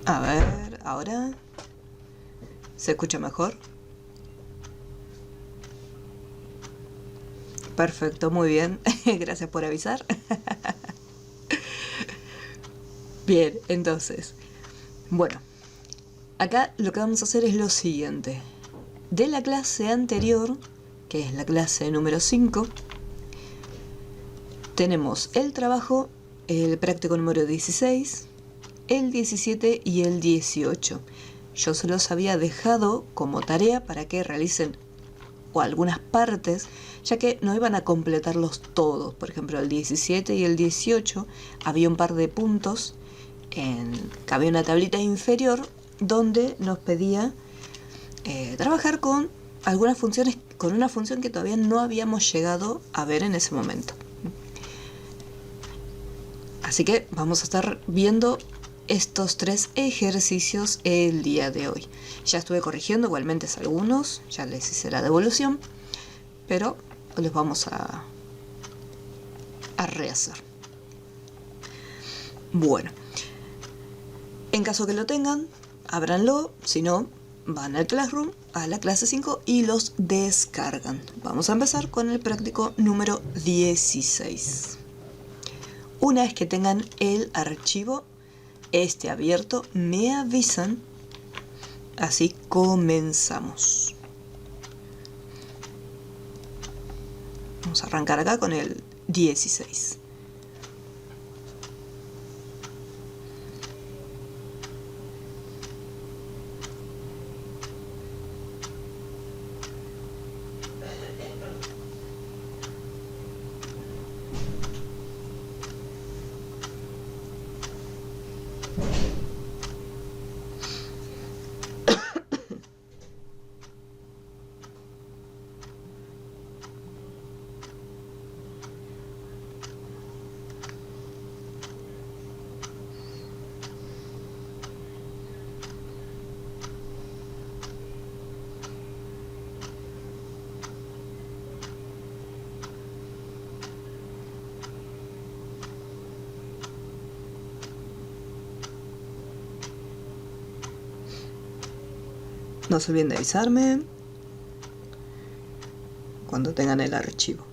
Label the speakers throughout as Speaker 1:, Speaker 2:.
Speaker 1: A ver, ahora ¿se escucha mejor? Perfecto, muy bien. Gracias por avisar. Bien, entonces, bueno, acá lo que vamos a hacer es lo siguiente. De la clase anterior, que es la clase número 5, tenemos el trabajo, el práctico número 16, el 17 y el 18. Yo se los había dejado como tarea para que realicen o algunas partes, ya que no iban a completarlos todos. Por ejemplo, el 17 y el 18 había un par de puntos que había una tablita inferior donde nos pedía trabajar con algunas funciones, con una función que todavía no habíamos llegado a ver en ese momento. Así que vamos a estar viendo estos 3 ejercicios el día de hoy. Ya estuve corrigiendo igualmente algunos, ya les hice la devolución, pero los vamos a rehacer. Bueno, en caso que lo tengan, ábranlo, si no, van al Classroom, a la clase 5 y los descargan. Vamos a empezar con el práctico número 16. Una vez que tengan el archivo abierto, me avisan, así comenzamos. Vamos a arrancar acá con el 16. No se olviden de avisarme cuando tengan el archivo.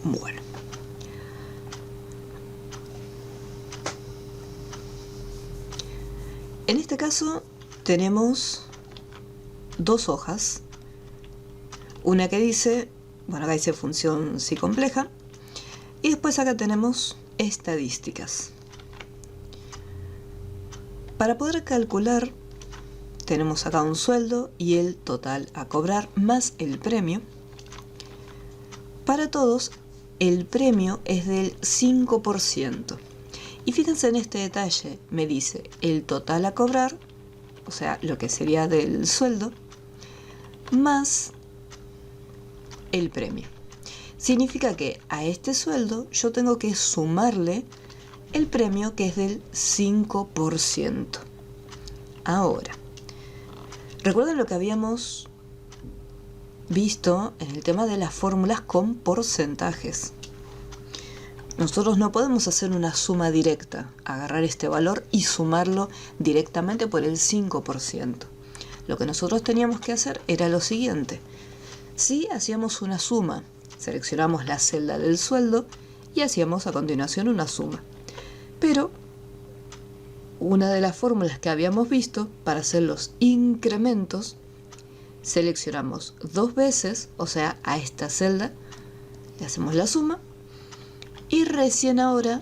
Speaker 1: Bueno. En este caso tenemos 2 hojas. Una que dice, bueno, acá dice función si compleja. Y después acá tenemos estadísticas. Para poder calcular, tenemos acá un sueldo y el total a cobrar más el premio. Para todos, el premio es del 5%. Y fíjense en este detalle, me dice el total a cobrar, o sea, lo que sería del sueldo, más el premio. Significa que a este sueldo yo tengo que sumarle el premio, que es del 5%. Ahora, ¿recuerdan lo que habíamos visto en el tema de las fórmulas con porcentajes? Nosotros no podemos hacer una suma directa, agarrar este valor y sumarlo directamente por el 5%. Lo que nosotros teníamos que hacer era lo siguiente. Si hacíamos una suma, seleccionamos la celda del sueldo y hacíamos a continuación una suma. Pero una de las fórmulas que habíamos visto para hacer los incrementos, seleccionamos 2 veces, o sea, a esta celda le hacemos la suma y recién ahora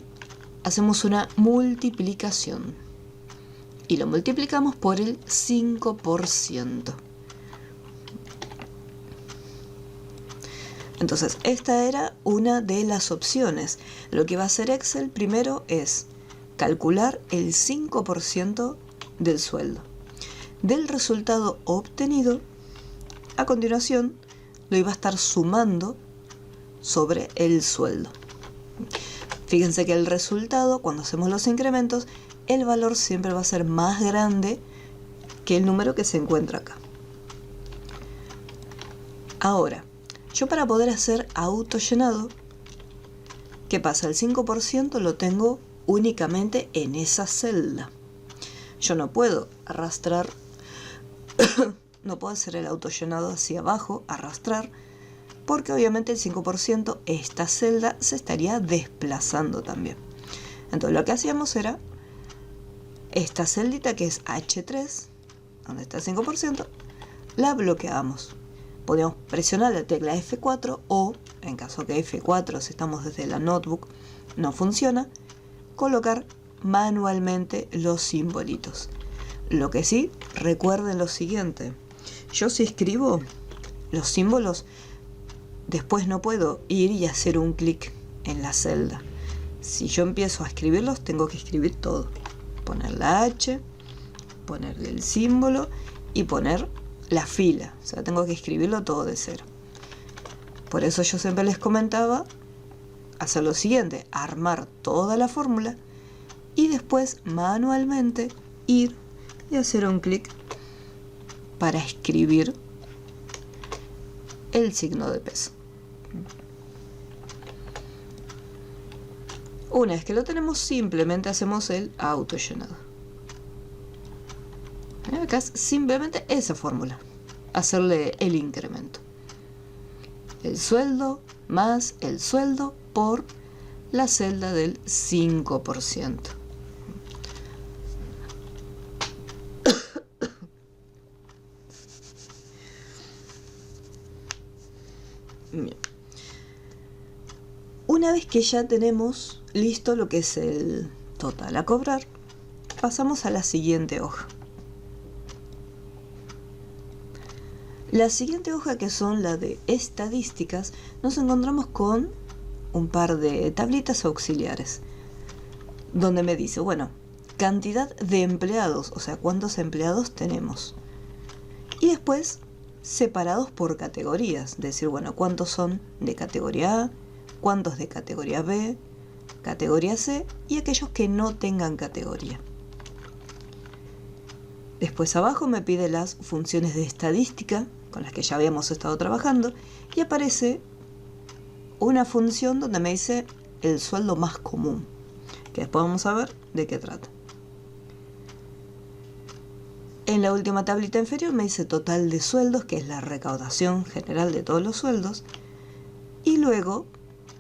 Speaker 1: hacemos una multiplicación y lo multiplicamos por el 5%. Entonces, esta era una de las opciones. Lo que va a hacer Excel primero es calcular el 5% del sueldo. Del resultado obtenido, a continuación, lo iba a estar sumando sobre el sueldo. Fíjense que el resultado, cuando hacemos los incrementos, el valor siempre va a ser más grande que el número que se encuentra acá. Ahora, yo para poder hacer autollenado, ¿qué pasa? El 5% lo tengo únicamente en esa celda. Yo no puedo arrastrar, no puedo hacer el autollenado hacia abajo, arrastrar, porque obviamente el 5%, esta celda se estaría desplazando también. Entonces lo que hacíamos era esta celdita que es H3, donde está el 5%, la bloqueamos. Podemos presionar la tecla F4 o, en caso que F4, si estamos desde la notebook, no funciona, colocar manualmente los simbolitos. Lo que sí, recuerden lo siguiente. Yo si escribo los símbolos, después no puedo ir y hacer un clic en la celda. Si yo empiezo a escribirlos, tengo que escribir todo. Poner la H, poner el símbolo y poner la fila. O sea, tengo que escribirlo todo de cero. Por eso yo siempre les comentaba hacer lo siguiente: armar toda la fórmula y después manualmente ir y hacer un clic para escribir el signo de peso. Una vez que lo tenemos, simplemente hacemos el autollenado. Acá es simplemente esa fórmula, hacerle el incremento. El sueldo más el sueldo por la celda del 5%. Bien. Una vez que ya tenemos listo lo que es el total a cobrar, pasamos a la siguiente hoja. La siguiente hoja, que son la de estadísticas, nos encontramos con un par de tablitas auxiliares, donde me dice, bueno, cantidad de empleados, o sea, cuántos empleados tenemos. Y después, separados por categorías, decir, bueno, cuántos son de categoría A, cuántos de categoría B, categoría C y aquellos que no tengan categoría. Después abajo me pide las funciones de estadística con las que ya habíamos estado trabajando y aparece una función donde me dice el sueldo más común, que después vamos a ver de qué trata. En la última tablita inferior me dice total de sueldos, que es la recaudación general de todos los sueldos, y luego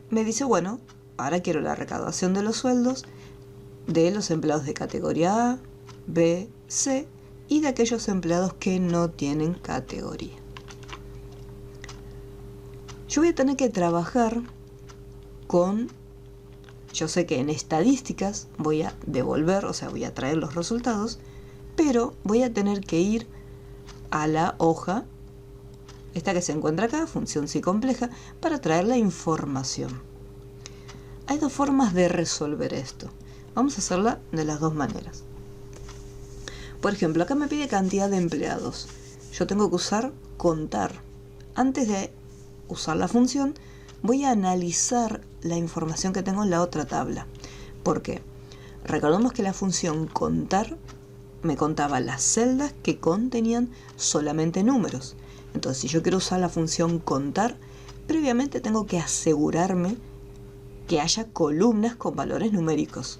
Speaker 1: me dice, bueno, ahora quiero la recaudación de los sueldos de los empleados de categoría A, B, C y de aquellos empleados que no tienen categoría. Yo voy a tener que trabajar con, yo sé que en estadísticas voy a devolver, o sea, voy a traer los resultados, pero voy a tener que ir a la hoja, esta que se encuentra acá, función sí compleja, para traer la información. Hay dos formas de resolver esto. Vamos a hacerla de las dos maneras. Por ejemplo, acá me pide cantidad de empleados. Yo tengo que usar contar. Antes de usar la función, voy a analizar la información que tengo en la otra tabla. ¿Por qué? Recordemos que la función contar me contaba las celdas que contenían solamente números. Entonces, si yo quiero usar la función contar, previamente tengo que asegurarme que haya columnas con valores numéricos.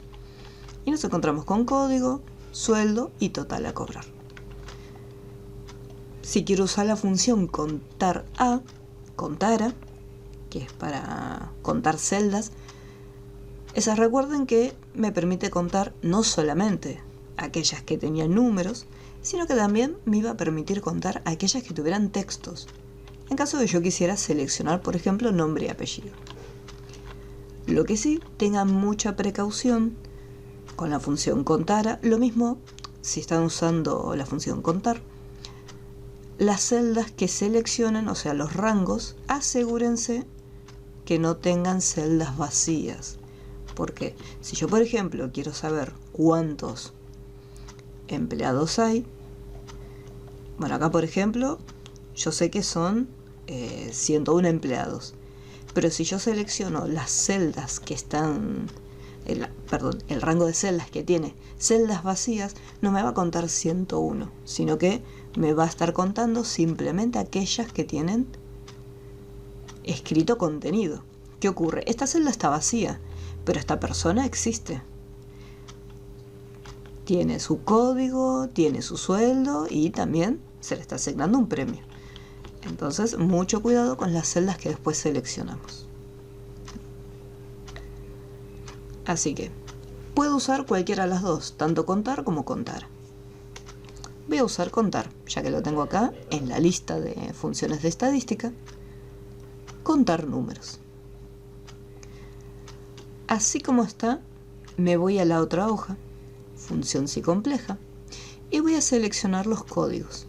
Speaker 1: Y nos encontramos con código, sueldo y total a cobrar. Si quiero usar la función contar a, contara, que es para contar celdas, esas recuerden que me permite contar no solamente aquellas que tenían números, sino que también me iba a permitir contar aquellas que tuvieran textos, en caso de yo quisiera seleccionar, por ejemplo, nombre y apellido. Lo que sí, tengan mucha precaución con la función contara. Lo mismo si están usando la función contar. las celdas que seleccionen, o sea, los rangos, asegúrense que no tengan celdas vacías. Porque si yo, por ejemplo, quiero saber cuántos empleados hay, bueno, acá, por ejemplo, yo sé que son 101 empleados. Pero si yo selecciono las celdas que están, el rango de celdas que tiene celdas vacías, no me va a contar 101, sino que me va a estar contando simplemente aquellas que tienen escrito contenido. ¿Qué ocurre? Esta celda está vacía, pero esta persona existe. Tiene su código, tiene su sueldo y también se le está asignando un premio. Entonces, mucho cuidado con las celdas que después seleccionamos. Así que, puedo usar cualquiera de las dos, tanto contar como contar. Voy a usar contar, ya que lo tengo acá en la lista de funciones de estadística. Contar números. Así como está, me voy a la otra hoja, función si compleja, y voy a seleccionar los códigos.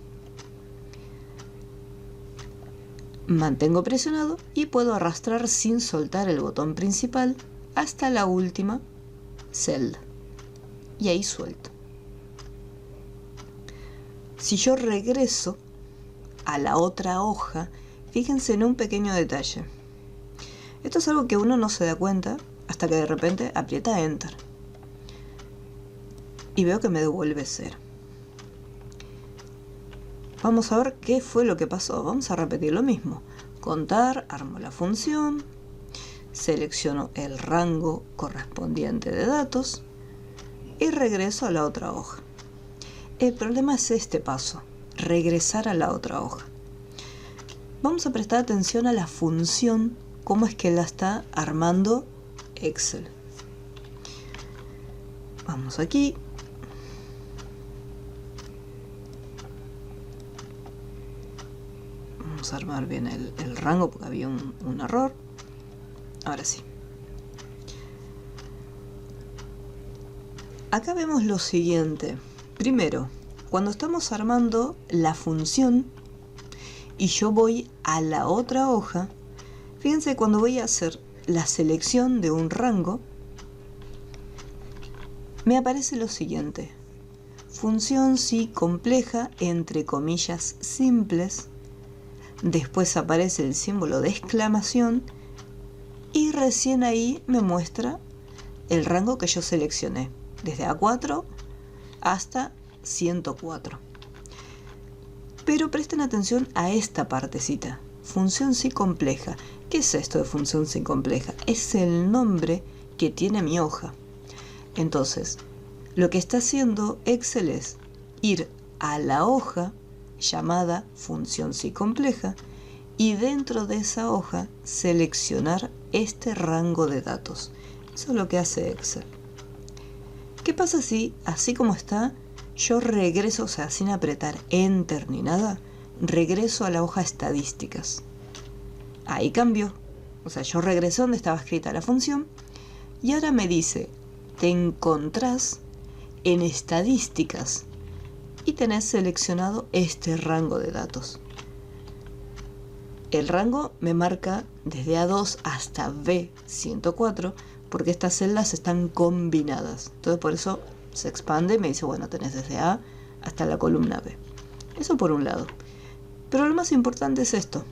Speaker 1: Mantengo presionado y puedo arrastrar sin soltar el botón principal hasta la última celda. Y ahí suelto. Si yo regreso a la otra hoja, fíjense en un pequeño detalle. Esto es algo que uno no se da cuenta hasta que de repente aprieta Enter. Y veo que me devuelve 0. Vamos a ver qué fue lo que pasó. Vamos a repetir lo mismo. Contar, armo la función, selecciono el rango correspondiente de datos y regreso a la otra hoja. El problema es este paso, regresar a la otra hoja. Vamos a prestar atención a la función, cómo es que la está armando Excel. Vamos aquí. Vamos a armar bien el rango porque había un error. Ahora sí. Acá vemos lo siguiente. Primero, cuando estamos armando la función y yo voy a la otra hoja, fíjense cuando voy a hacer la selección de un rango, me aparece lo siguiente. Función si compleja, entre comillas simples. Después aparece el símbolo de exclamación y recién ahí me muestra el rango que yo seleccioné, desde A4 hasta 104. Pero presten atención a esta partecita, función si compleja. ¿Qué es esto de función si compleja? Es el nombre que tiene mi hoja. Entonces, lo que está haciendo Excel es ir a la hoja llamada función si compleja y dentro de esa hoja seleccionar este rango de datos. Eso es lo que hace Excel. ¿Qué pasa si, así como está, yo regreso, o sea, sin apretar Enter ni nada, regreso a la hoja estadísticas? Ahí cambió. O sea, yo regresé donde estaba escrita la función y ahora me dice, te encontrás en estadísticas y tenés seleccionado este rango de datos. El rango me marca desde A2 hasta B104 porque estas celdas están combinadas. Entonces por eso se expande y me dice, bueno, tenés desde A hasta la columna B. Eso por un lado. Pero lo más importante es esto.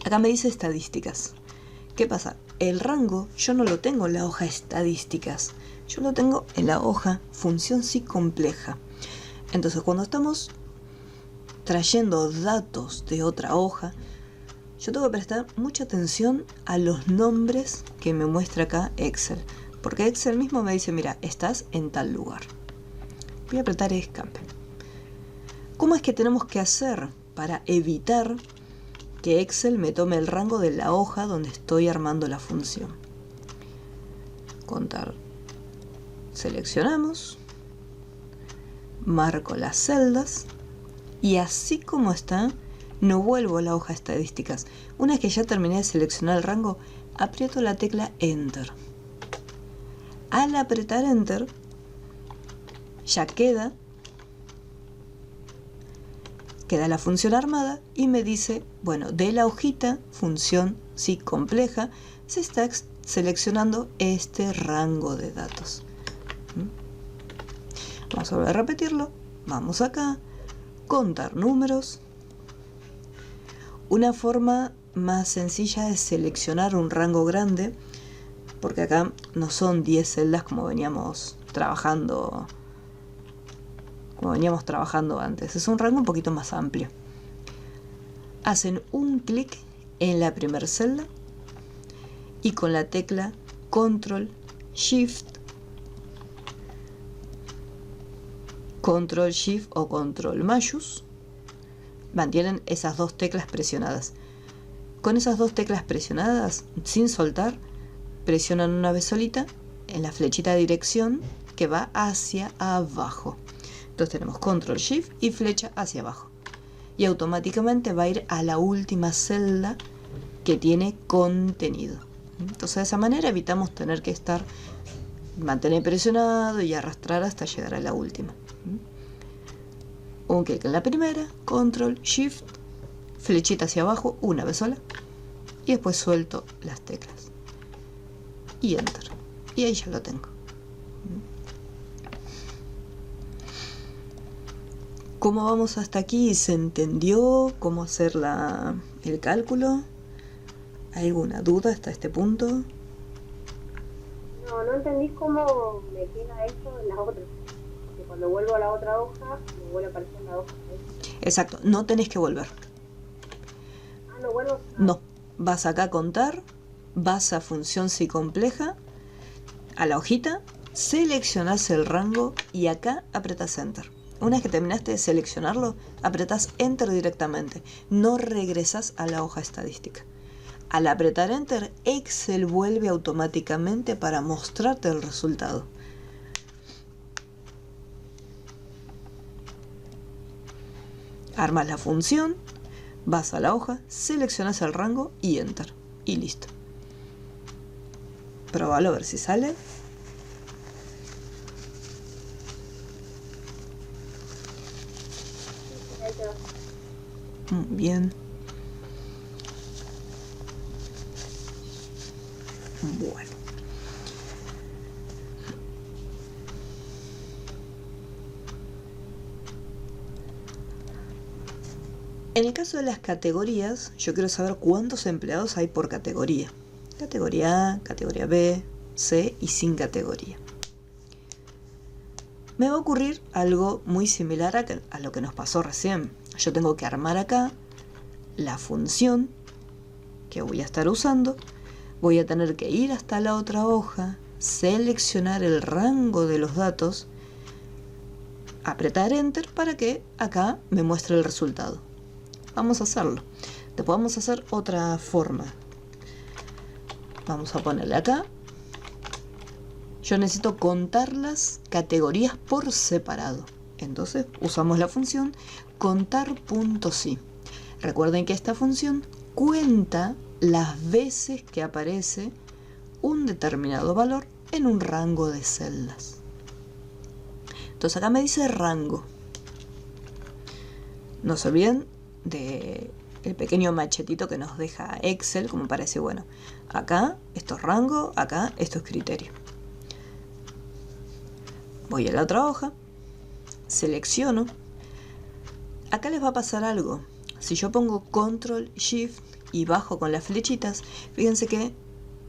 Speaker 1: Acá me dice estadísticas. ¿Qué pasa? El rango yo no lo tengo en la hoja estadísticas. Yo lo tengo en la hoja función si compleja. Entonces cuando estamos trayendo datos de otra hoja, yo tengo que prestar mucha atención a los nombres que me muestra acá Excel. Porque Excel mismo me dice, mira, estás en tal lugar. Voy a apretar Escape. ¿Cómo es que tenemos que hacer para evitar que Excel me tome el rango de la hoja donde estoy armando la función? Contar. Seleccionamos. Marco las celdas. Y así como está, no vuelvo a la hoja estadísticas. Una vez que ya terminé de seleccionar el rango, aprieto la tecla Enter. Al apretar Enter, ya queda queda la función armada y me dice, bueno, de la hojita, función sí compleja, se está seleccionando este rango de datos. Vamos a volver a repetirlo. Vamos acá, contar números. Una forma más sencilla es seleccionar un rango grande, porque acá no son 10 celdas como veníamos trabajando antes. Es un rango un poquito más amplio. Hacen un clic en la primera celda y con la tecla Control Shift o Control Mayús mantienen esas dos teclas presionadas. Con esas dos teclas presionadas, sin soltar, presionan una vez solita en la flechita de dirección que va hacia abajo. Entonces tenemos Control Shift y flecha hacia abajo. Y automáticamente va a ir a la última celda que tiene contenido. Entonces de esa manera evitamos tener que mantener presionado y arrastrar hasta llegar a la última. Un clic en la primera, Control Shift, flechita hacia abajo una vez sola. Y después suelto las teclas. Y Enter. Y ahí ya lo tengo. ¿Cómo vamos hasta aquí? ¿Se entendió cómo hacer el cálculo? ¿Hay alguna duda hasta este punto?
Speaker 2: No entendí cómo me queda eso en la otra. Porque cuando vuelvo a la otra hoja, me vuelve a aparecer la hoja.
Speaker 1: Exacto, no tenés que volver.
Speaker 2: Ah, no vuelvo.
Speaker 1: No, vas acá a contar, vas a función si compleja, a la hojita, seleccionás el rango y acá apretás Enter. Una vez que terminaste de seleccionarlo, apretás Enter directamente. No regresás a la hoja estadística. Al apretar Enter, Excel vuelve automáticamente para mostrarte el resultado. Armas la función, vas a la hoja, seleccionas el rango y Enter. Y listo. Probalo a ver si sale. Bien. Bueno. En el caso de las categorías, yo quiero saber cuántos empleados hay por categoría. Categoría A, categoría B, C y sin categoría. Me va a ocurrir algo muy similar a lo que nos pasó recién. Yo tengo que armar acá la función que voy a estar usando. Voy a tener que ir hasta la otra hoja, seleccionar el rango de los datos, apretar Enter para que acá me muestre el resultado. Vamos a hacerlo. Después vamos a hacer otra forma. Vamos a ponerle acá. Yo necesito contar las categorías por separado. Entonces usamos la función contar.si. Recuerden que esta función cuenta las veces que aparece un determinado valor en un rango de celdas. Entonces acá me dice rango. No se olviden del pequeño machetito que nos deja Excel, como parece, bueno, acá esto es rango, acá esto es criterio. Voy a la otra hoja, selecciono. Acá les va a pasar algo. Si yo pongo Control Shift y bajo con las flechitas, fíjense que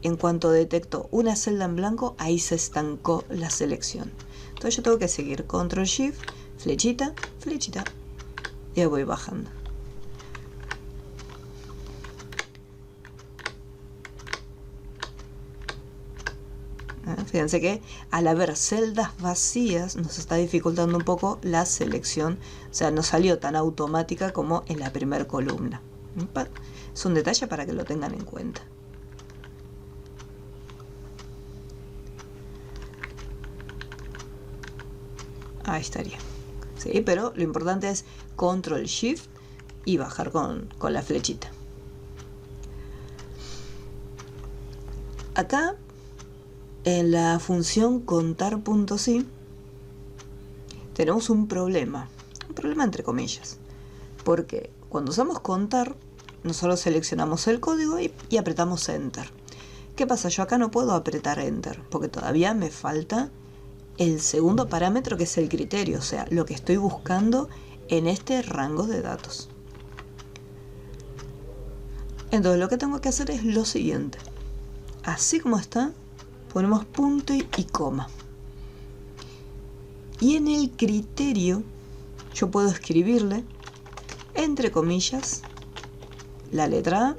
Speaker 1: en cuanto detecto una celda en blanco, ahí se estancó la selección. Entonces yo tengo que seguir Control Shift, flechita, flechita, y ahí voy bajando. Fíjense que al haber celdas vacías nos está dificultando un poco la selección, o sea, no salió tan automática como en la primera columna. Es un detalle para que lo tengan en cuenta. Ahí estaría. Sí, pero lo importante es Control Shift y bajar con la flechita. Acá en la función contar.si tenemos un problema entre comillas, Porque cuando usamos contar, nosotros seleccionamos el código y apretamos Enter. ¿Qué pasa? Yo acá no puedo apretar Enter, porque todavía me falta el segundo parámetro, que es el criterio, o sea, lo que estoy buscando en este rango de datos. Entonces lo que tengo que hacer es lo siguiente. Así como está, ponemos punto y coma. Y en el criterio yo puedo escribirle, entre comillas, la letra A,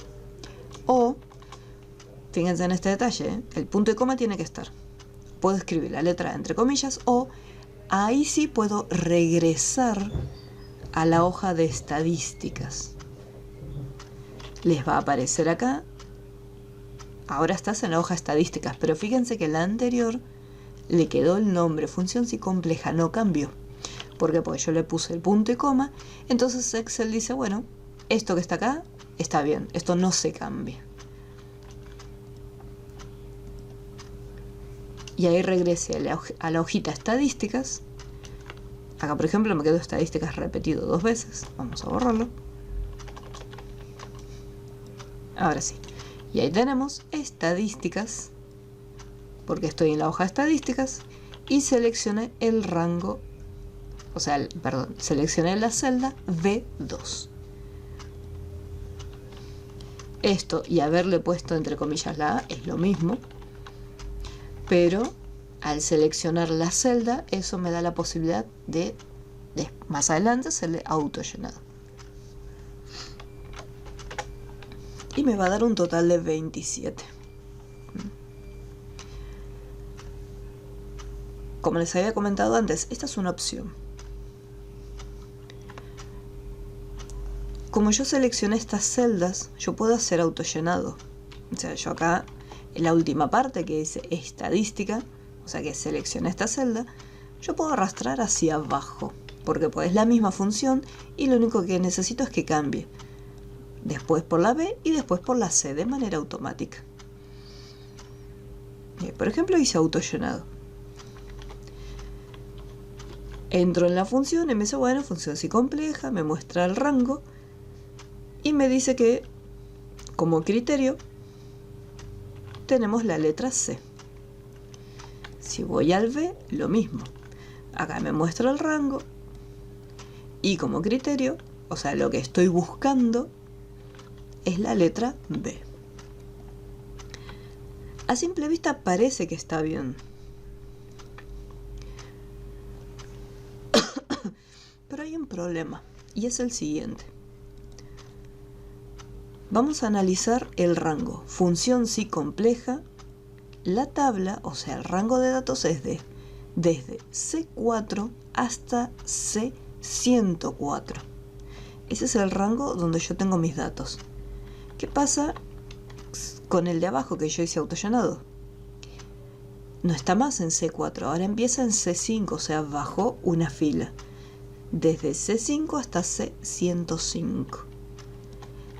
Speaker 1: o, fíjense en este detalle, el punto y coma tiene que estar. Puedo escribir la letra A entre comillas, o ahí sí puedo regresar a la hoja de estadísticas. Les va a aparecer acá. Ahora estás en la hoja estadísticas, pero fíjense que la anterior le quedó el nombre función si compleja, no cambió. ¿Por qué? Porque yo le puse el punto y coma. Entonces Excel dice, bueno, esto que está acá está bien, esto no se cambia. Y ahí regrese a la hojita estadísticas. Acá, por ejemplo, me quedó estadísticas repetido 2 veces. Vamos a borrarlo. Ahora sí. Y ahí tenemos estadísticas, porque estoy en la hoja estadísticas, y seleccioné el rango, o sea, perdón, seleccioné la celda B2. Esto y haberle puesto entre comillas la A es lo mismo, pero al seleccionar la celda, eso me da la posibilidad de más adelante hacerle autollenado. Y me va a dar un total de 27. Como les había comentado antes, esta es una opción. Como yo seleccioné estas celdas, yo puedo hacer autollenado. O sea, yo acá, en la última parte que dice estadística, o sea que seleccioné esta celda, yo puedo arrastrar hacia abajo, porque pues es la misma función y lo único que necesito es que cambie. Después por la B y después por la C de manera automática. Por ejemplo, hice autollenado. Entro en la función y me dice, bueno, función si compleja, me muestra el rango y me dice que como criterio tenemos la letra C. Si voy al B, lo mismo. Acá me muestra el rango y como criterio, o sea, lo que estoy buscando es la letra B. A simple vista parece que está bien. Pero hay un problema, y es el siguiente. Vamos a analizar el rango. Función si compleja. La tabla, o sea, el rango de datos es desde C4 hasta C104. Ese es el rango donde yo tengo mis datos. ¿Qué pasa con el de abajo que yo hice autollenado? No está más en C4, ahora empieza en C5, o sea, bajó una fila. Desde C5 hasta C105.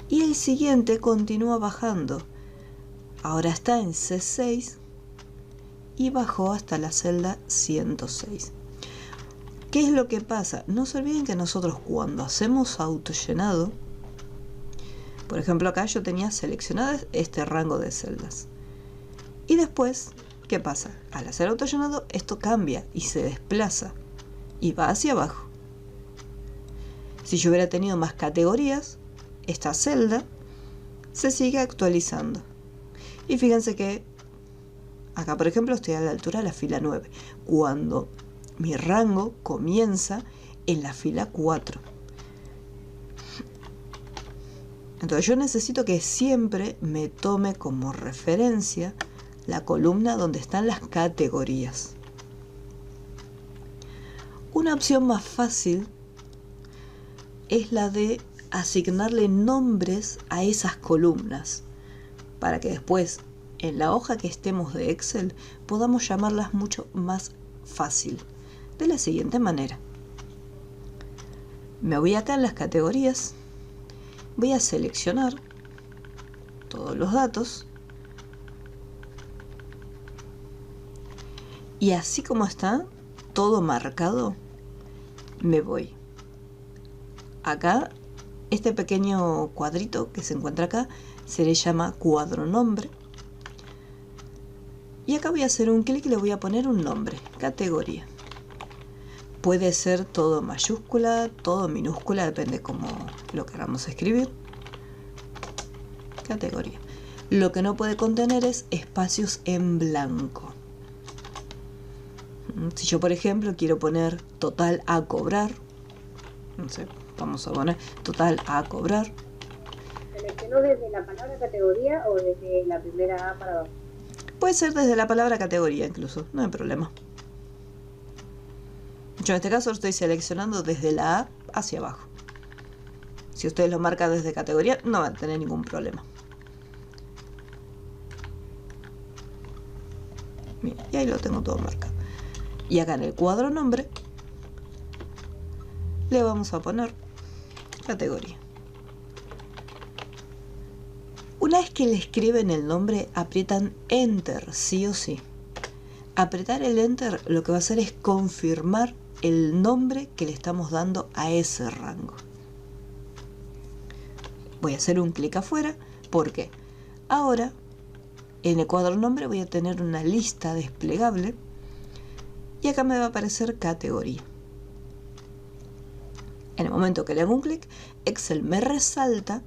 Speaker 1: Y el siguiente continúa bajando. Ahora está en C6 y bajó hasta la celda 106. ¿Qué es lo que pasa? No se olviden que nosotros cuando hacemos autollenado, por ejemplo acá yo tenía seleccionado este rango de celdas. Y después, ¿qué pasa? Al hacer autollenado esto cambia y se desplaza y va hacia abajo. Si yo hubiera tenido más categorías, esta celda se sigue actualizando. Y fíjense que acá, por ejemplo, estoy a la altura de la fila 9, cuando mi rango comienza en la fila 4. Entonces yo necesito que siempre me tome como referencia la columna donde están las categorías. Una opción más fácil es la de asignarle nombres a esas columnas, para que después, en la hoja que estemos de Excel, podamos llamarlas mucho más fácil, de la siguiente manera. Me voy acá en las categorías, voy a seleccionar todos los datos, y así como está, todo marcado, me voy acá Este pequeño cuadrito que se encuentra acá se le llama cuadro nombre. Y acá voy a hacer un clic y le voy a poner un nombre, categoría. Puede ser todo mayúscula, todo minúscula, depende cómo lo queramos escribir. Categoría. Lo que no puede contener es espacios en blanco. Si yo, por ejemplo, quiero poner total a cobrar, no sé, vamos a poner total a cobrar.
Speaker 2: ¿Seleccionó desde la palabra categoría o desde la primera A para abajo?
Speaker 1: Puede ser desde la palabra categoría incluso, no hay problema. Yo en este caso lo estoy seleccionando desde la A hacia abajo. Si ustedes lo marcan desde categoría, no van a tener ningún problema. Bien, y ahí lo tengo todo marcado. Y acá en el cuadro nombre le vamos a poner categoría. Una vez que le escriben el nombre, aprietan Enter, sí o sí. Apretar el Enter lo que va a hacer es confirmar el nombre que le estamos dando a ese rango. Voy a hacer un clic afuera porque ahora en el cuadro nombre voy a tener una lista desplegable y acá me va a aparecer categoría. En el momento que le hago un clic, Excel me resalta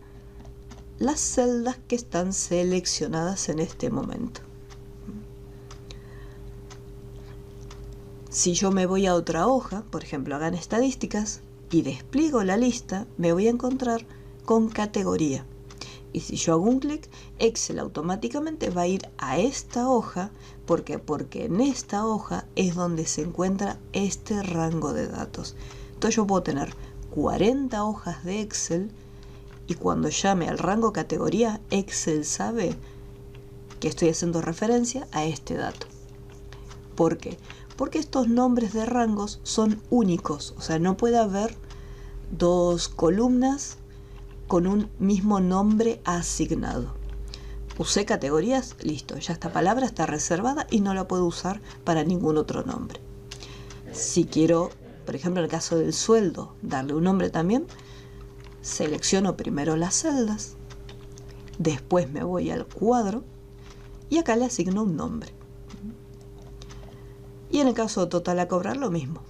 Speaker 1: las celdas que están seleccionadas en este momento. Si yo me voy a otra hoja, por ejemplo, hagan estadísticas y despliego la lista, me voy a encontrar con categoría. Y si yo hago un clic, Excel automáticamente va a ir a esta hoja. ¿Por qué? Porque en esta hoja es donde se encuentra este rango de datos. Entonces yo puedo tener 40 hojas de Excel y cuando llame al rango categoría, Excel sabe que estoy haciendo referencia a este dato. ¿Por qué? Porque estos nombres de rangos son únicos, o sea, no puede haber dos columnas con un mismo nombre asignado. Usé categorías, listo, ya esta palabra está reservada y no la puedo usar para ningún otro nombre. Si quiero, por ejemplo, en el caso del sueldo, darle un nombre también, selecciono primero las celdas, después me voy al cuadro y acá le asigno un nombre. Y en el caso de total a cobrar, lo mismo.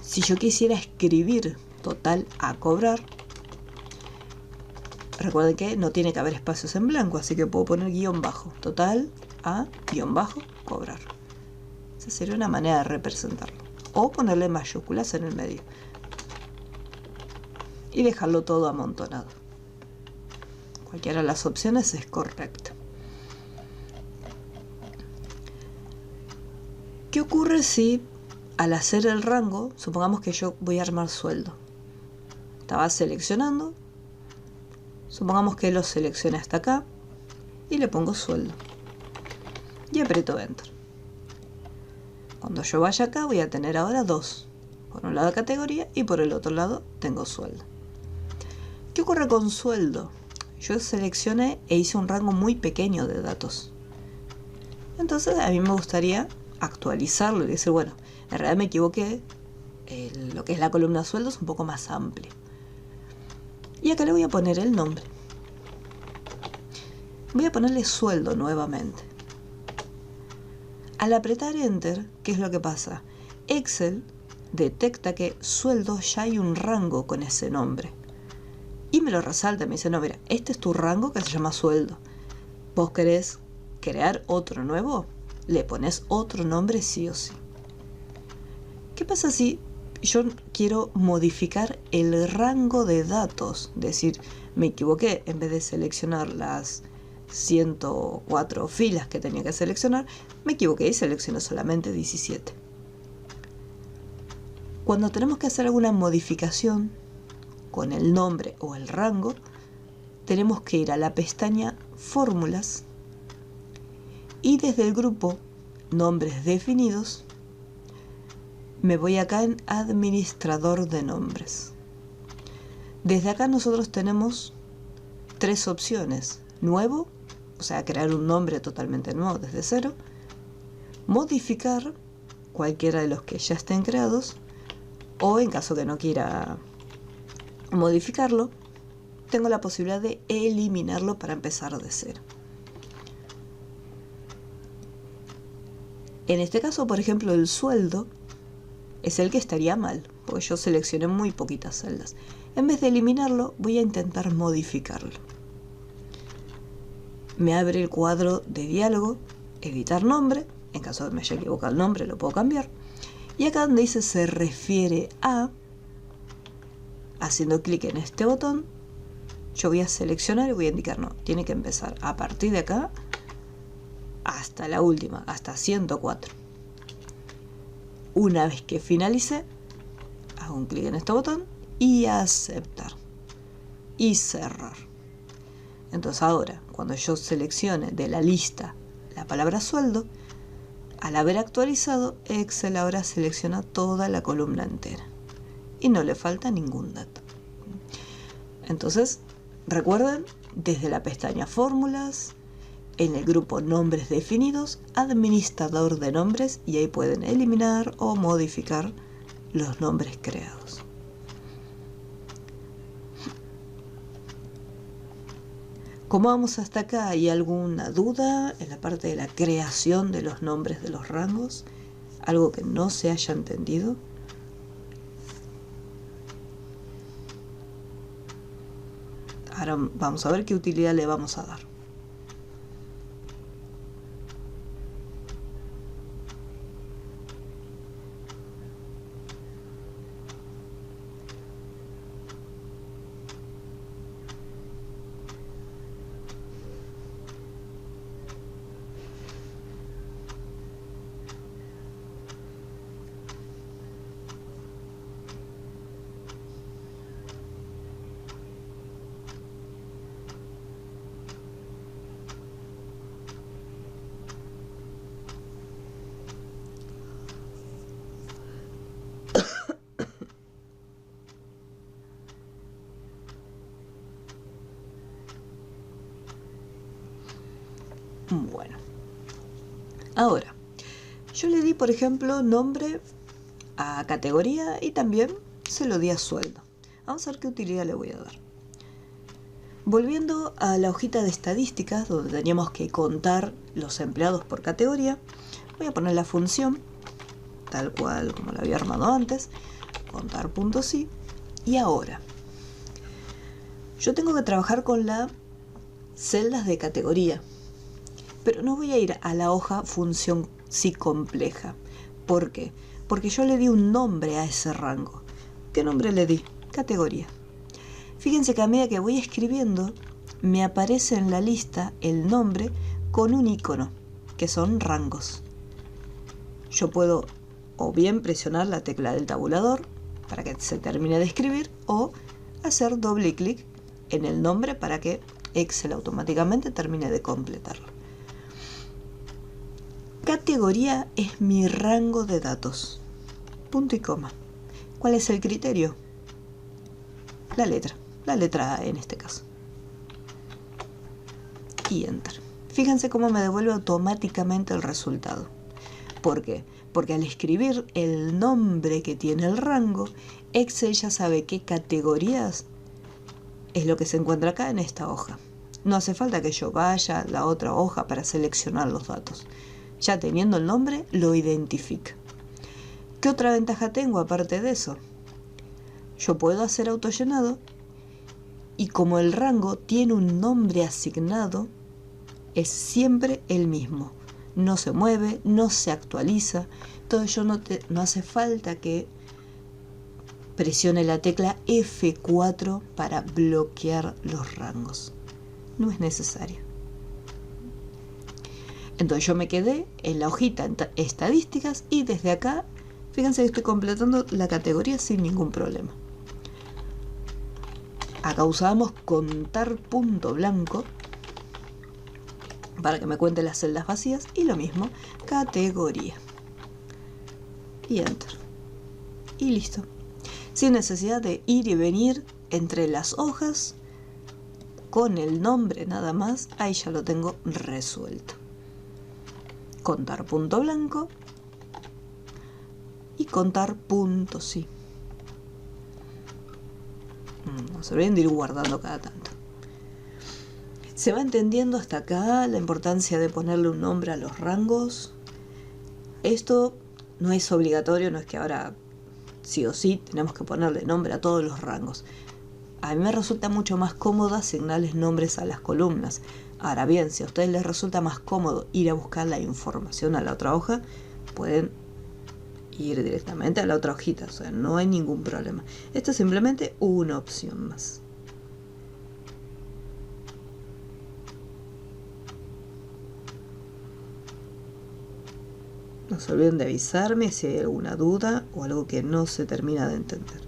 Speaker 1: Si yo quisiera escribir total a cobrar, recuerden que no tiene que haber espacios en blanco, así que puedo poner guión bajo, total a guión bajo cobrar. Esa sería una manera de representarlo. O ponerle mayúsculas en el medio. Y dejarlo todo amontonado. Cualquiera de las opciones es correcta. ¿Qué ocurre si al hacer el rango, supongamos que yo voy a armar sueldo? Estaba seleccionando, supongamos que lo seleccione hasta acá y le pongo sueldo. Y aprieto Enter. Cuando yo vaya acá voy a tener ahora dos. Por un lado categoría y por el otro lado tengo sueldo. ¿Qué ocurre con sueldo? Yo seleccioné e hice un rango muy pequeño de datos. Entonces a mí me gustaría actualizarlo y decir, bueno, en realidad me equivoqué, lo que es la columna sueldo es un poco más amplia. Y acá le voy a poner el nombre. Voy a ponerle sueldo nuevamente. Al apretar Enter, ¿qué es lo que pasa? Excel detecta que sueldo ya hay un rango con ese nombre. Y me lo resalta, me dice, no, mira, este es tu rango que se llama sueldo. ¿Vos querés crear otro nuevo? Le pones otro nombre sí o sí. ¿Qué pasa si yo quiero modificar el rango de datos? Es decir, me equivoqué, en vez de seleccionar las 104 filas que tenía que seleccionar, me equivoqué y seleccioné solamente 17. Cuando tenemos que hacer alguna modificación con el nombre o el rango, tenemos que ir a la pestaña Fórmulas y desde el grupo Nombres definidos me voy acá en Administrador de nombres. Desde acá nosotros tenemos tres opciones: nuevo, o sea, crear un nombre totalmente nuevo desde cero; modificar cualquiera de los que ya estén creados; o en caso que no quiera modificarlo, tengo la posibilidad de eliminarlo para empezar de cero. En este caso, por ejemplo, el sueldo es el que estaría mal, porque yo seleccioné muy poquitas celdas. En vez de eliminarlo, voy a intentar modificarlo. Me abre el cuadro de diálogo, editar nombre, en caso de que me haya equivocado el nombre lo puedo cambiar. Y acá donde dice se refiere a, haciendo clic en este botón, yo voy a seleccionar y voy a indicar no, tiene que empezar a partir de acá hasta la última, hasta 104. Una vez que finalice, hago un clic en este botón y aceptar y cerrar. Entonces ahora, cuando yo seleccione de la lista la palabra sueldo, al haber actualizado, Excel ahora selecciona toda la columna entera y no le falta ningún dato. Entonces, recuerden, desde la pestaña Fórmulas, en el grupo Nombres definidos, Administrador de nombres, y ahí pueden eliminar o modificar los nombres creados. Como vamos hasta acá, ¿hay alguna duda en la parte de la creación de los nombres de los rangos? ¿Algo que no se haya entendido? Ahora vamos a ver qué utilidad le vamos a dar. Bueno, ahora, yo le di, por ejemplo, nombre a categoría y también se lo di a sueldo. Vamos a ver qué utilidad le voy a dar. Volviendo a la hojita de estadísticas, donde teníamos que contar los empleados por categoría, voy a poner la función, tal cual como la había armado antes, contar puntos y ahora. Yo tengo que trabajar con las celdas de categoría, pero no voy a ir a la hoja función sí compleja. ¿Por qué? Porque yo le di un nombre a ese rango. ¿Qué nombre le di? Categoría. Fíjense que a medida que voy escribiendo, me aparece en la lista el nombre con un icono, que son rangos. Yo puedo o bien presionar la tecla del tabulador para que se termine de escribir, o hacer doble clic en el nombre para que Excel automáticamente termine de completarlo. Categoría es mi rango de datos. Punto y coma. ¿Cuál es el criterio? La letra A en este caso. Y Enter. Fíjense cómo me devuelve automáticamente el resultado. ¿Por qué? Porque al escribir el nombre que tiene el rango, Excel ya sabe qué categorías es lo que se encuentra acá en esta hoja. No hace falta que yo vaya a la otra hoja para seleccionar los datos. Ya teniendo el nombre, lo identifica. ¿Qué otra ventaja tengo aparte de eso? Yo puedo hacer autollenado y como el rango tiene un nombre asignado, es siempre el mismo. No se mueve, no se actualiza. Entonces yo no hace falta que presione la tecla F4 para bloquear los rangos. No es necesario. Entonces yo me quedé en la hojita estadísticas y desde acá, fíjense que estoy completando la categoría sin ningún problema. Acá usábamos contar punto blanco para que me cuente las celdas vacías y lo mismo, categoría. Y Enter. Y listo. Sin necesidad de ir y venir entre las hojas, con el nombre nada más, ahí ya lo tengo resuelto. Contar punto blanco y contar punto sí. No se olviden de ir guardando cada tanto. ¿Se va entendiendo hasta acá la importancia de ponerle un nombre a los rangos? Esto no es obligatorio, no es que ahora sí o sí tenemos que ponerle nombre a todos los rangos. A mí me resulta mucho más cómodo asignarles nombres a las columnas. Ahora bien, si a ustedes les resulta más cómodo ir a buscar la información a la otra hoja, pueden ir directamente a la otra hojita, o sea, no hay ningún problema. Esta es simplemente una opción más. No se olviden de avisarme si hay alguna duda o algo que no se termina de entender.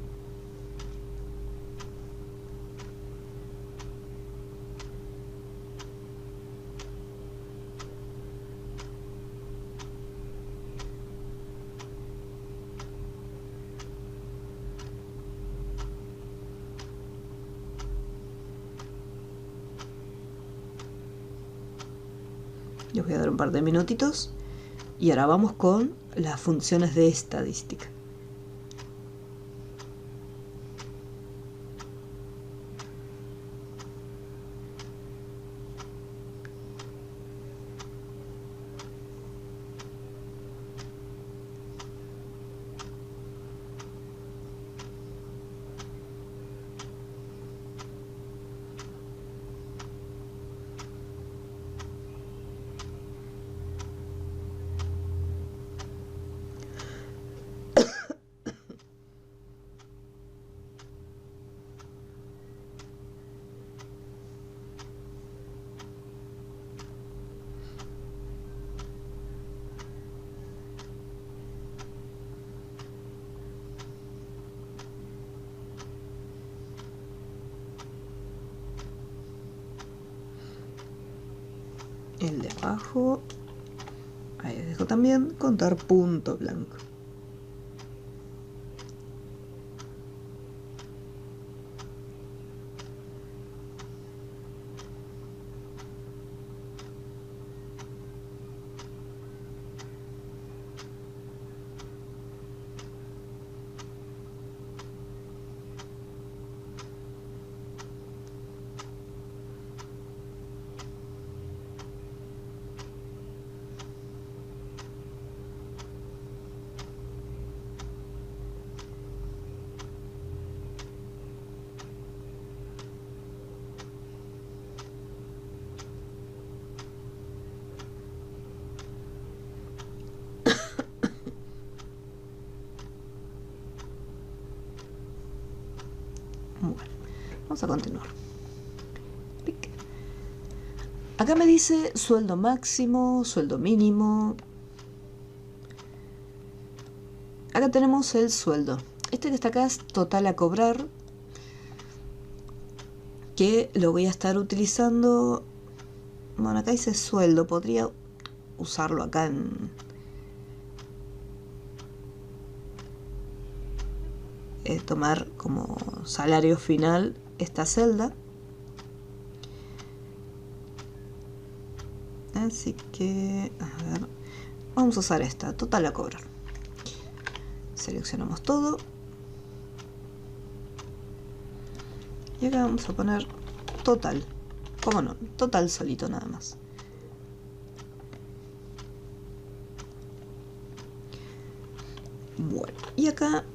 Speaker 1: Les voy a dar un par de minutitos y ahora vamos con las funciones de estadística. El de abajo, ahí dejo también contar punto blanco. Bueno, vamos a continuar. Acá me dice sueldo máximo, sueldo mínimo. Acá tenemos el sueldo. Este que está acá es total a cobrar, que lo voy a estar utilizando. Bueno, acá dice sueldo, podría usarlo acá en tomar como salario final esta celda. Así que, a ver, vamos a usar esta, total a cobrar. Seleccionamos todo. Y acá vamos a poner total. ¿Cómo no? Total solito nada más. Bueno, y acá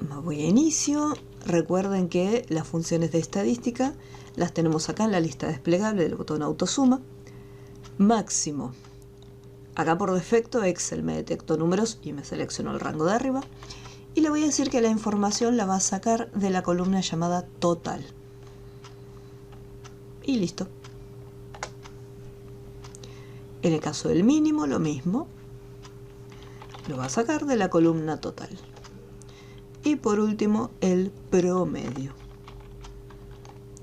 Speaker 1: me voy a inicio. Recuerden que las funciones de estadística las tenemos acá en la lista desplegable del botón autosuma. Máximo. Acá por defecto Excel me detectó números y me seleccionó el rango de arriba. Y le voy a decir que la información la va a sacar de la columna llamada total. Y listo. En el caso del mínimo, lo mismo. Lo va a sacar de la columna total. Y por último, el promedio.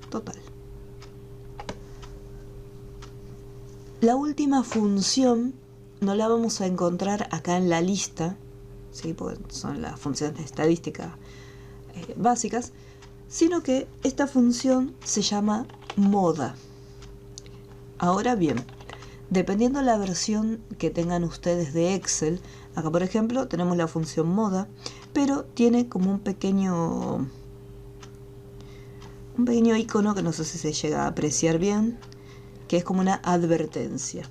Speaker 1: Total. La última función no la vamos a encontrar acá en la lista, ¿sí? Porque son las funciones de estadística básicas, sino que esta función se llama moda. Ahora bien, dependiendo la versión que tengan ustedes de Excel, acá por ejemplo tenemos la función moda, pero tiene como un pequeño un pequeño icono que no sé si se llega a apreciar bien, que es como una advertencia.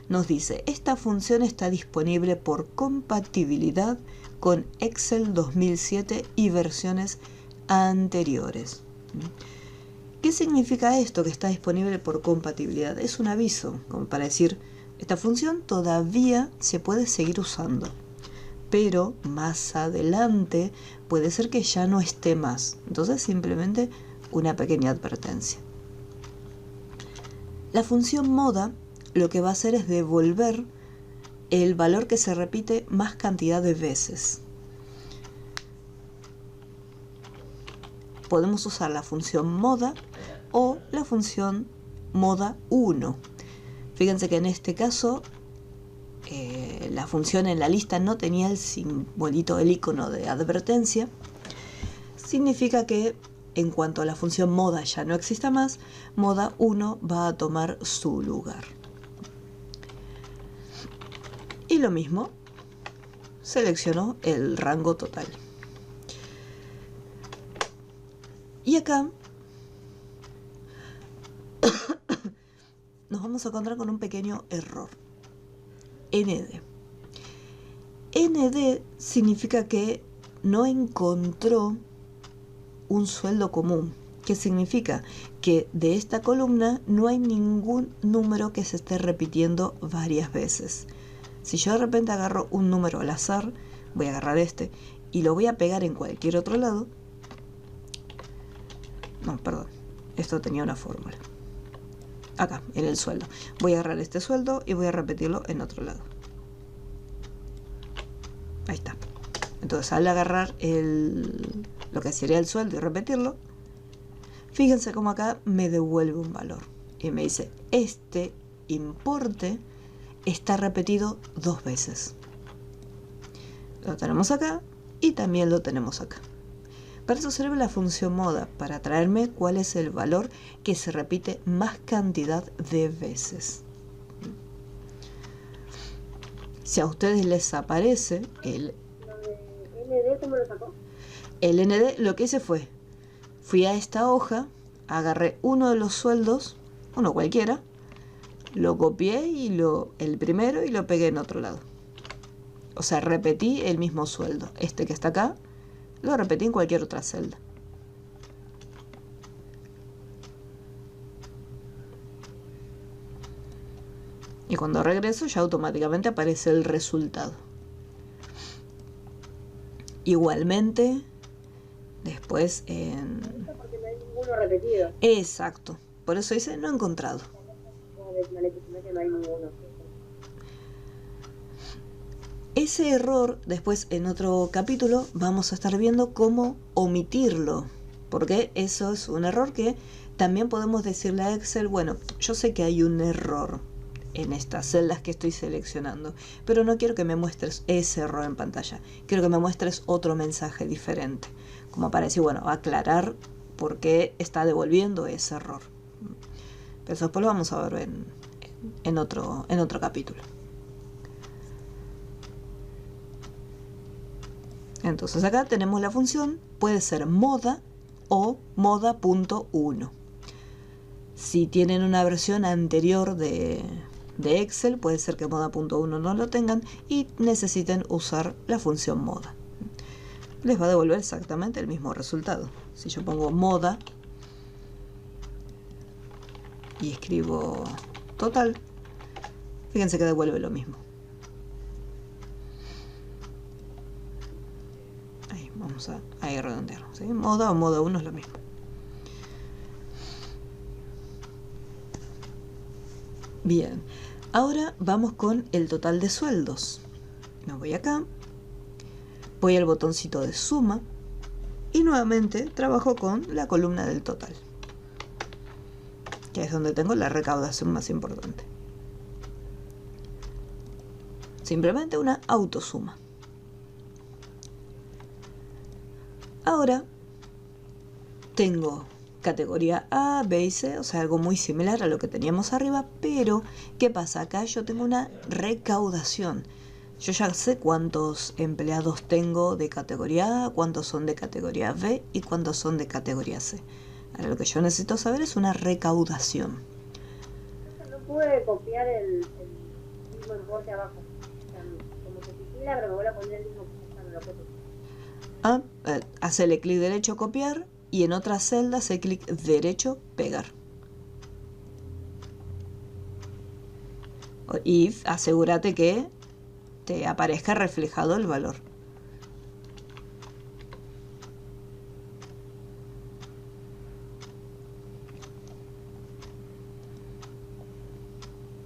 Speaker 1: Nos dice, esta función está disponible por compatibilidad con Excel 2007 y versiones anteriores. ¿Qué significa esto que está disponible por compatibilidad? Es un aviso, como para decir, esta función todavía se puede seguir usando, pero más adelante puede ser que ya no esté más. Entonces simplemente una pequeña advertencia. La función moda lo que va a hacer es devolver el valor que se repite más cantidad de veces. Podemos usar la función moda o la función moda 1. Fíjense que en este caso la función en la lista no tenía el simbolito, el icono de advertencia. Significa que en cuanto a la función moda ya no exista más, moda 1 va a tomar su lugar. Y lo mismo, selecciono el rango total. Y acá nos vamos a encontrar con un pequeño error. ND. ND significa que no encontró un sueldo común. ¿Qué significa? Que de esta columna no hay ningún número que se esté repitiendo varias veces. Si yo de repente agarro un número al azar, voy a agarrar este y lo voy a pegar en cualquier otro lado. No, perdón, esto tenía una fórmula. Acá, en el sueldo. Voy a agarrar este sueldo y voy a repetirlo en otro lado. Ahí está. Entonces, al agarrar lo que sería el sueldo y repetirlo, fíjense cómo acá me devuelve un valor. Y me dice, este importe está repetido 2 veces. Lo tenemos acá y también lo tenemos acá. Para eso sirve la función moda, para traerme cuál es el valor que se repite más cantidad de veces. Si a ustedes les aparece el
Speaker 2: ¿ND cómo lo sacó?
Speaker 1: El ND, lo que hice fui a esta hoja, agarré uno de los sueldos, uno cualquiera, lo copié el primero y lo pegué en otro lado. O sea, repetí el mismo sueldo. Este que está acá, lo repetí en cualquier otra celda. Y cuando regreso ya automáticamente aparece el resultado. Igualmente, después en...
Speaker 2: Porque no hay ninguno repetido.
Speaker 1: Exacto. Por eso dice no encontrado.
Speaker 2: No hay ninguno.
Speaker 1: Ese error, después en otro capítulo, vamos a estar viendo cómo omitirlo. Porque eso es un error que también podemos decirle a Excel, bueno, yo sé que hay un error en estas celdas que estoy seleccionando, pero no quiero que me muestres ese error en pantalla. Quiero que me muestres otro mensaje diferente. Como para decir, bueno, aclarar por qué está devolviendo ese error. Pero eso después lo vamos a ver en otro capítulo. Entonces acá tenemos la función, puede ser moda o moda.1. Si tienen una versión anterior de Excel, puede ser que moda.1 no lo tengan y necesiten usar la función moda. Les va a devolver exactamente el mismo resultado. Si yo pongo moda y escribo total, fíjense que devuelve lo mismo. Ahí vamos a redondear, ¿sí? Moda o moda 1 es lo mismo. Bien, ahora vamos con el total de sueldos. Me voy acá, voy al botoncito de suma y nuevamente trabajo con la columna del total, que es donde tengo la recaudación más importante. Simplemente una autosuma. Ahora tengo categoría A, B y C, o sea, algo muy similar a lo que teníamos arriba, pero ¿qué pasa? Acá yo tengo una recaudación. Yo ya sé cuántos empleados tengo de categoría A, cuántos son de categoría B y cuántos son de categoría C. Ahora lo que yo necesito saber es una recaudación.
Speaker 2: No pude copiar el mismo importe abajo. O sea, como que quisiera, pero me voy a poner el mismo que está, no lo copio.
Speaker 1: Hacele clic derecho copiar y en otra celda hace clic derecho pegar. Y asegúrate que te aparezca reflejado el valor.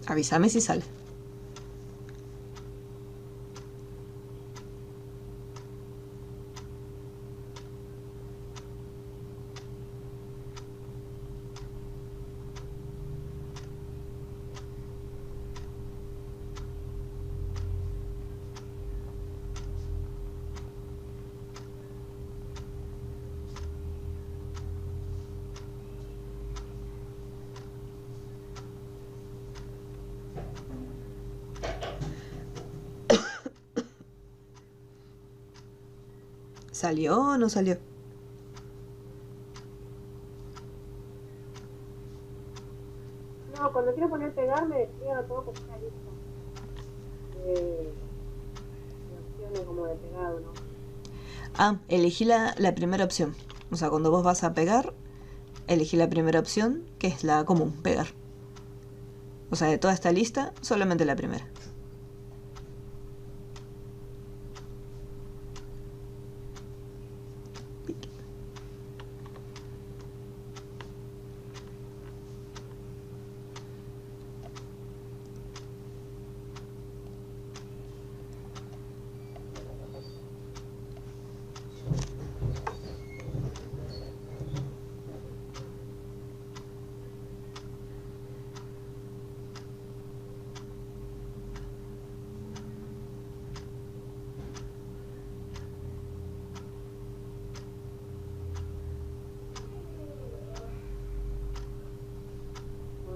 Speaker 1: Avísame si sale. ¿Salió o no salió?
Speaker 2: No, cuando quiero poner pegar me despliega todo como una lista de opciones como de pegado, ¿no?
Speaker 1: Elegí la primera opción. O sea, cuando vos vas a pegar, elegí la primera opción, que es la común, pegar. O sea, de toda esta lista, solamente la primera.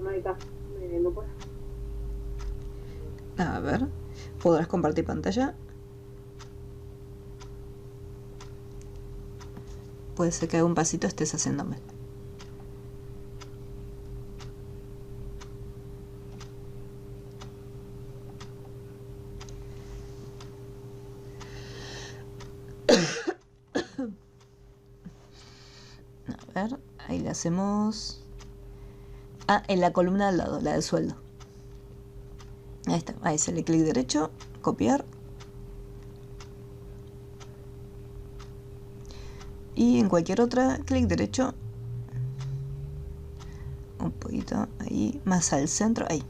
Speaker 2: No hay caso, no puedo.
Speaker 1: A ver, ¿podrás compartir pantalla? Puede ser que haga un pasito estés haciéndome. A ver, ahí le hacemos... en la columna al lado, la del sueldo. Ahí está, ahí se le clic derecho, copiar. Y en cualquier otra, clic derecho. Un poquito ahí, más al centro, ahí.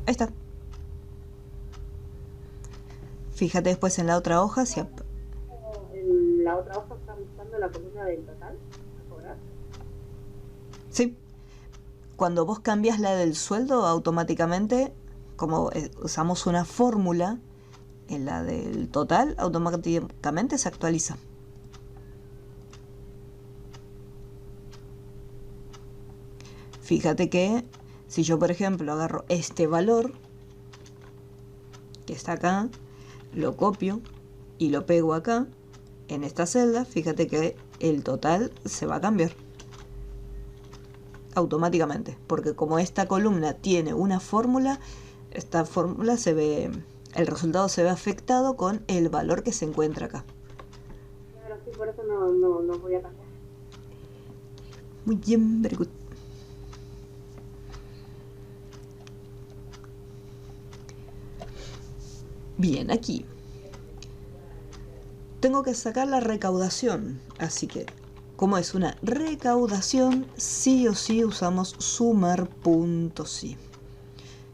Speaker 1: Ahí está. Fíjate después en la otra hoja si...
Speaker 2: En la otra hoja está buscando la columna del total a cobrar.
Speaker 1: Sí. Cuando vos cambias la del sueldo, automáticamente, como usamos una fórmula, en la del total, automáticamente se actualiza. Fíjate que si yo, por ejemplo, agarro este valor, que está acá, lo copio y lo pego acá, en esta celda, fíjate que el total se va a cambiar automáticamente, porque como esta columna tiene una fórmula, esta fórmula se ve, el resultado se ve afectado con el valor que se encuentra acá.
Speaker 2: Claro, sí, por eso no voy a cambiar.
Speaker 1: Muy bien, very good. Bien, aquí tengo que sacar la recaudación, así que como es una recaudación, sí o sí usamos sumar punto sí.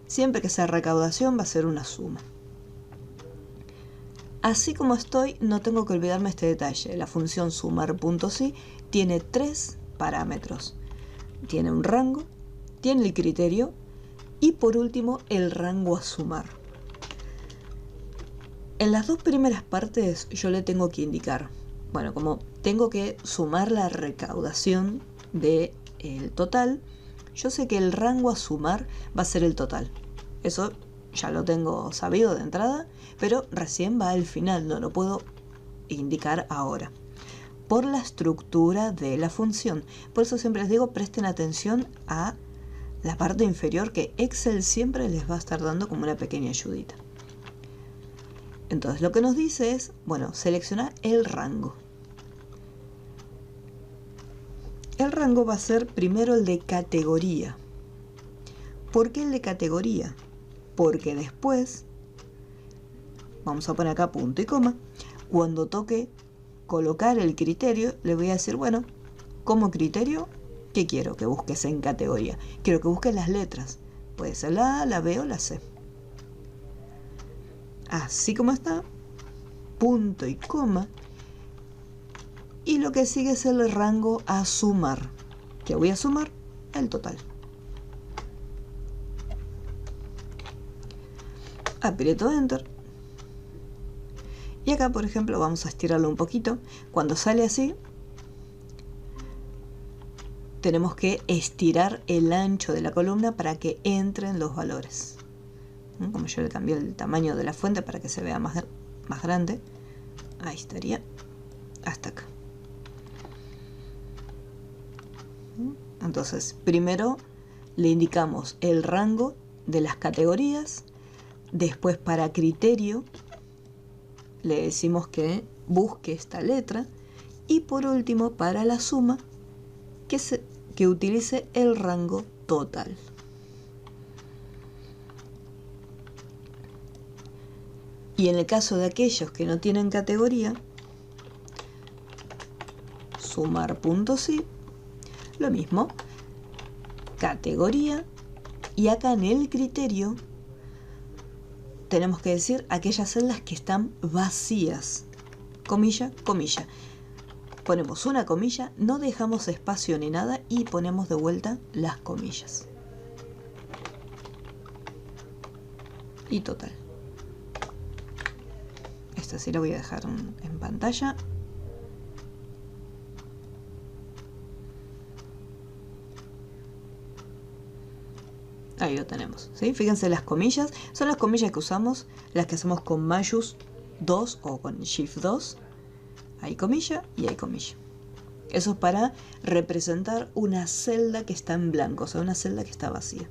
Speaker 1: Siempre que sea recaudación va a ser una suma. Así como estoy, no tengo que olvidarme este detalle. La función sumar punto sí tiene 3 parámetros. Tiene un rango, tiene el criterio y por último el rango a sumar. En las dos primeras partes yo le tengo que indicar, bueno, como tengo que sumar la recaudación del total, yo sé que el rango a sumar va a ser el total. Eso ya lo tengo sabido de entrada, pero recién va al final, no lo puedo indicar ahora. Por la estructura de la función. Por eso siempre les digo, presten atención a la parte inferior, que Excel siempre les va a estar dando como una pequeña ayudita. Entonces lo que nos dice es, bueno, seleccionar el rango. El rango va a ser primero el de categoría. ¿Por qué el de categoría? Porque después, vamos a poner acá punto y coma, cuando toque colocar el criterio, le voy a decir, bueno, como criterio, ¿qué quiero que busques en categoría? Quiero que busques las letras. Puede ser la A, la B o la C. Así como está, punto y coma. Y lo que sigue es el rango a sumar. Que voy a sumar el total. Aprieto Enter. Y acá, por ejemplo, vamos a estirarlo un poquito. Cuando sale así, tenemos que estirar el ancho de la columna para que entren los valores. Como yo le cambié el tamaño de la fuente para que se vea más grande. Ahí estaría. Hasta acá. Entonces, primero le indicamos el rango de las categorías. Después, para criterio, le decimos que busque esta letra. Y por último, para la suma, que utilice el rango total. Y en el caso de aquellos que no tienen categoría, sumar punto sí, lo mismo, categoría, y acá en el criterio tenemos que decir aquellas celdas que están vacías, comilla, comilla. Ponemos una comilla, no dejamos espacio ni nada y ponemos de vuelta las comillas. Y total. Esta sí la voy a dejar en pantalla. Ahí lo tenemos, ¿sí? Fíjense, las comillas son las comillas que usamos, las que hacemos con mayús 2 o con shift 2. Hay comilla y hay comilla. Eso es para representar una celda que está en blanco, o sea, una celda que está vacía.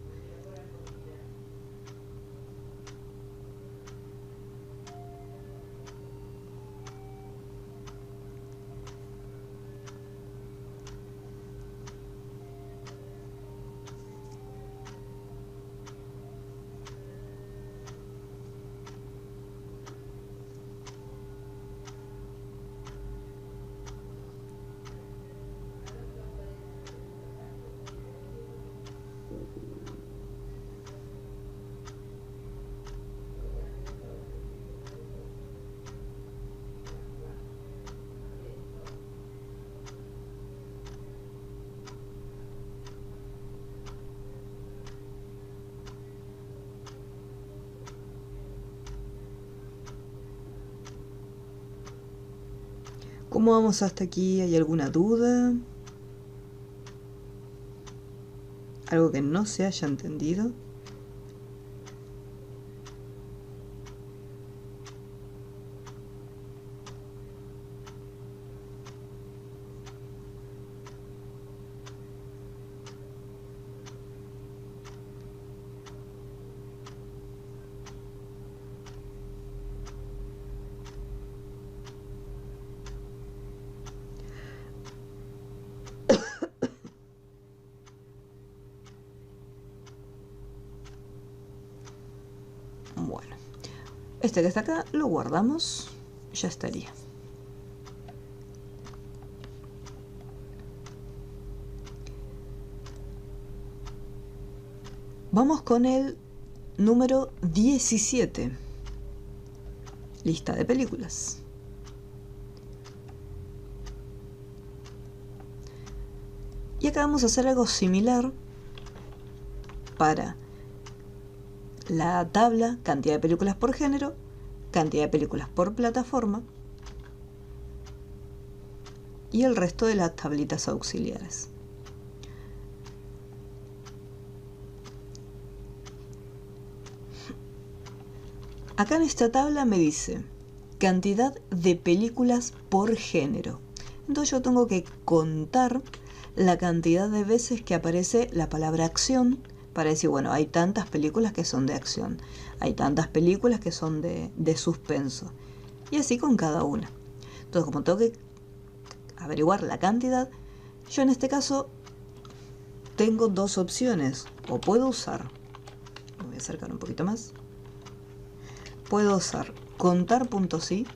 Speaker 1: ¿Cómo vamos hasta aquí? ¿Hay alguna duda? ¿Algo que no se haya entendido? Bueno, este que está acá lo guardamos, ya estaría. Vamos con el número 17. Lista de películas. Y acá vamos a hacer algo similar para la tabla, cantidad de películas por género, cantidad de películas por plataforma y el resto de las tablitas auxiliares. Acá en esta tabla me dice cantidad de películas por género. Entonces yo tengo que contar la cantidad de veces que aparece la palabra acción para decir, bueno, hay tantas películas que son de acción, hay tantas películas que son de suspenso. Y así con cada una. Entonces, como tengo que averiguar la cantidad, yo en este caso tengo dos opciones. O puedo usar, me voy a acercar un poquito más, puedo usar contar.si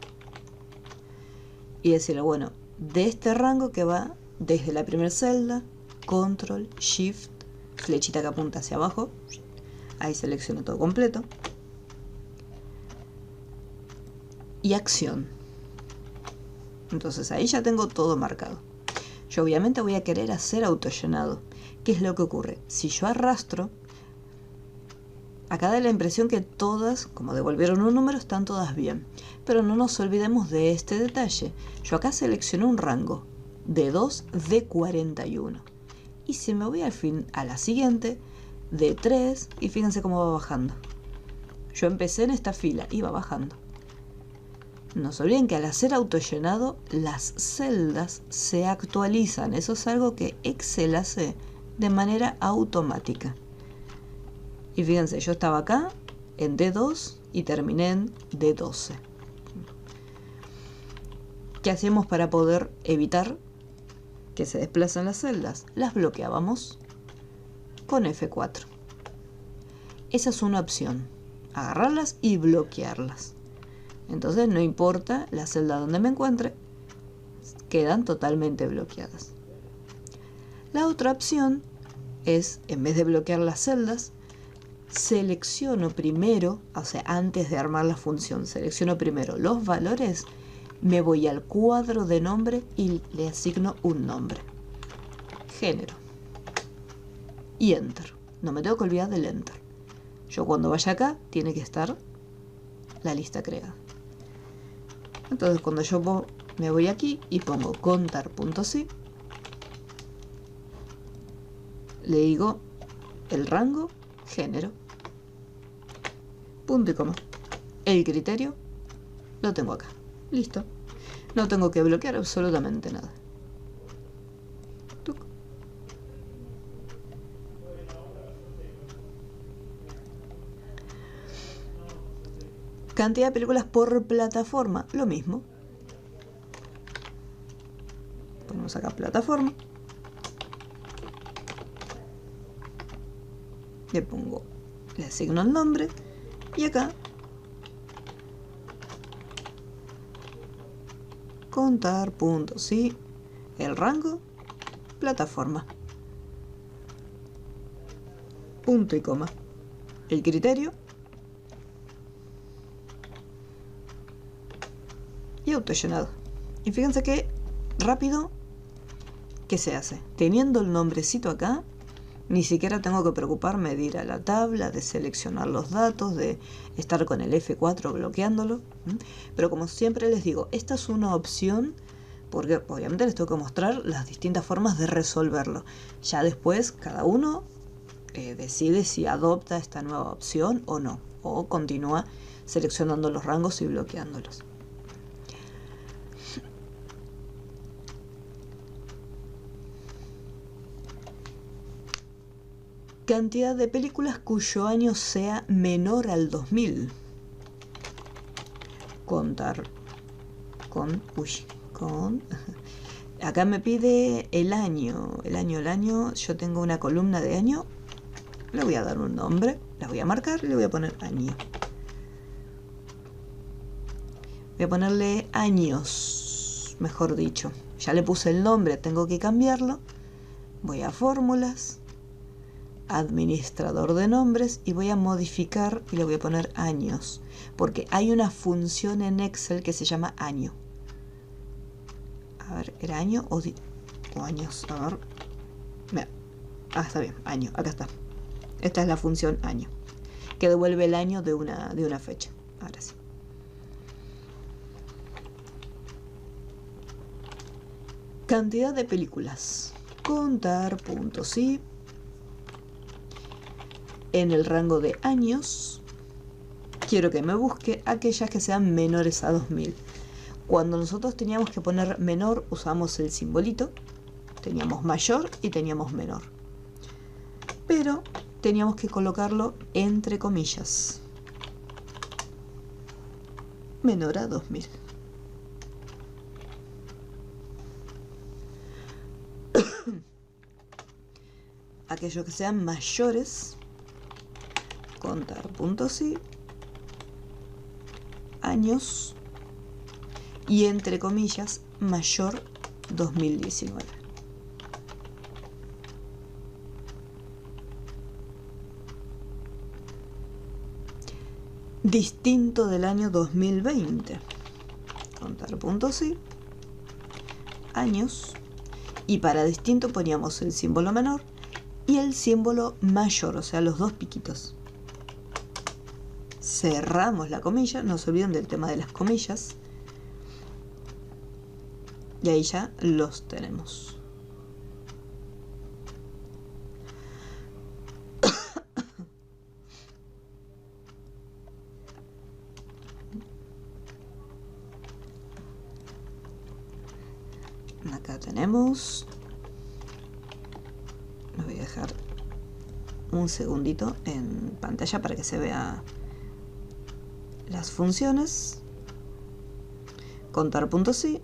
Speaker 1: y decirle, bueno, de este rango que va desde la primera celda, control, shift, flechita que apunta hacia abajo, ahí selecciono todo completo, y acción. Entonces ahí ya tengo todo marcado. Yo obviamente voy a querer hacer autollenado. ¿Qué es lo que ocurre? Si yo arrastro, acá da la impresión que todas, como devolvieron un número, están todas bien. Pero no nos olvidemos de este detalle. Yo acá seleccioné un rango de 2 de 41. Y si me voy al fin a la siguiente, de 3, y fíjense cómo va bajando. Yo empecé en esta fila, iba bajando. No se olviden que al hacer autollenado, las celdas se actualizan. Eso es algo que Excel hace de manera automática. Y fíjense, yo estaba acá en D2 y terminé en D12. ¿Qué hacíamos para poder evitar que se desplacen las celdas? Las bloqueábamos con F4. Esa es una opción, agarrarlas y bloquearlas. Entonces no importa la celda donde me encuentre, quedan totalmente bloqueadas. La otra opción es, en vez de bloquear las celdas, selecciono primero, o sea, antes de armar la función, selecciono primero los valores, me voy al cuadro de nombre y le asigno un nombre. Género. Y Enter. No me tengo que olvidar del Enter. Yo cuando vaya acá, tiene que estar la lista creada. Entonces cuando yo me voy aquí y pongo contar.si, le digo el rango, género, punto y coma. El criterio lo tengo acá. Listo. No tengo que bloquear absolutamente nada. ¡Tuc! Cantidad de películas por plataforma, lo mismo. Ponemos acá plataforma. Le asigno el nombre y acá contar.si, el rango, plataforma, punto y coma, el criterio y autollenado. Y fíjense que rápido que se hace. Teniendo el nombrecito acá, ni siquiera tengo que preocuparme de ir a la tabla, de seleccionar los datos, de estar con el F4 bloqueándolo. Pero como siempre les digo, esta es una opción porque obviamente les tengo que mostrar las distintas formas de resolverlo. Ya después cada uno decide si adopta esta nueva opción o no, o continúa seleccionando los rangos y bloqueándolos. Cantidad de películas cuyo año sea menor al 2000. Contar con... Acá me pide el año. Yo tengo una columna de año. Le voy a dar un nombre. La voy a marcar y le voy a poner año. Voy a ponerle años, mejor dicho. Ya le puse el nombre, tengo que cambiarlo. Voy a fórmulas, administrador de nombres y voy a modificar y le voy a poner años. Porque hay una función en Excel que se llama año. A ver, ¿era año o años? A ver. Mira. Ah, está bien, año, acá está. Esta es la función año, que devuelve el año de una fecha. Ahora sí. Cantidad de películas. Contar.si. En el rango de años. quiero que me busque aquellas que sean menores a 2000. Cuando nosotros teníamos que poner menor, usamos el simbolito. Teníamos mayor y teníamos menor. Pero teníamos que colocarlo entre comillas. Menor a 2000. Aquellos que sean mayores, contar puntos y años, y entre comillas, mayor 2019. Distinto del año 2020. Contar puntos y años. Y para distinto poníamos el símbolo menor y el símbolo mayor, o sea, los dos piquitos. Cerramos la comilla, no se olviden del tema de las comillas. Y ahí ya los tenemos. Acá tenemos. Lo voy a dejar un segundito en pantalla para que se vea las funciones. Contar puntos y.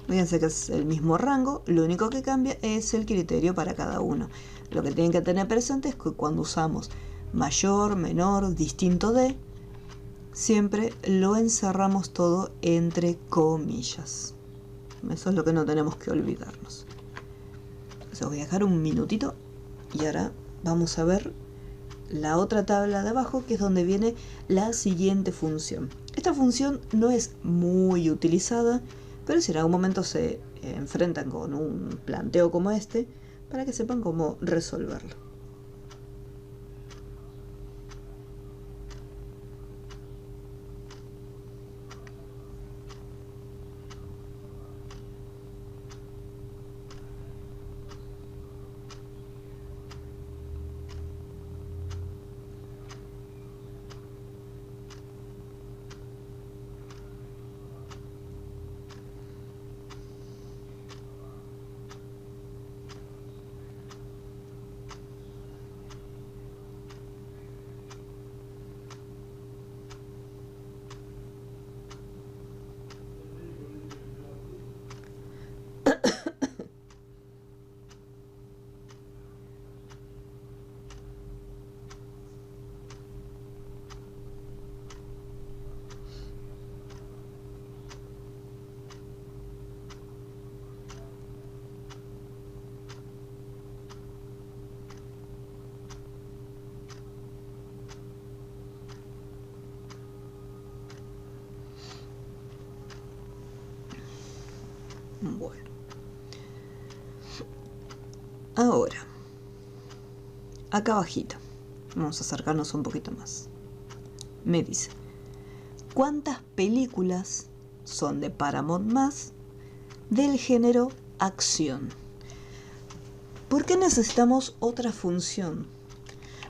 Speaker 1: Fíjense que es el mismo rango, lo único que cambia es el criterio para cada uno. Lo que tienen que tener presente es que cuando usamos mayor, menor, distinto de, siempre lo encerramos todo entre comillas. Eso es lo que no tenemos que olvidarnos. Entonces voy a dejar un minutito y ahora vamos a ver la otra tabla de abajo, que es donde viene la siguiente función. Esta función no es muy utilizada, pero si en algún momento se enfrentan con un planteo como este, para que sepan cómo resolverlo. Bueno, ahora, acá abajito, vamos a acercarnos un poquito más. Me dice, ¿cuántas películas son de Paramount más del género acción? ¿Por qué necesitamos otra función?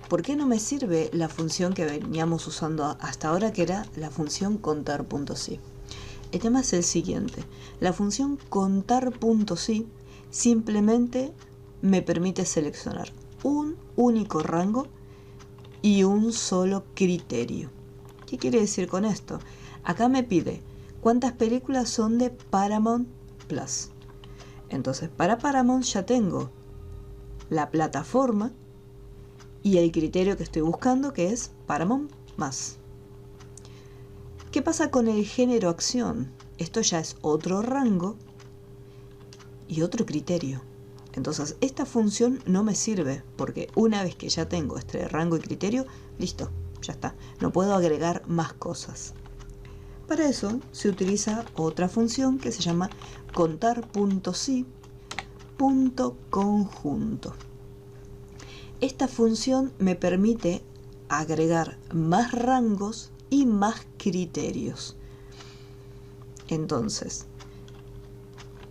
Speaker 1: ¿Por qué no me sirve la función que veníamos usando hasta ahora, que era la función contar puntos y? El tema es el siguiente. La función contar puntos y simplemente me permite seleccionar un único rango y un solo criterio. ¿Qué quiere decir con esto? Acá me pide cuántas películas son de Paramount Plus. Entonces, para Paramount ya tengo la plataforma y el criterio que estoy buscando, que es Paramount más. ¿Qué pasa con el género acción? Esto ya es otro rango y otro criterio. Entonces, esta función no me sirve, porque una vez que ya tengo este rango y criterio, listo, ya está. No puedo agregar más cosas. Para eso se utiliza otra función que se llama contar puntos y punto conjunto. Esta función me permite agregar más rangos y más criterios. Entonces,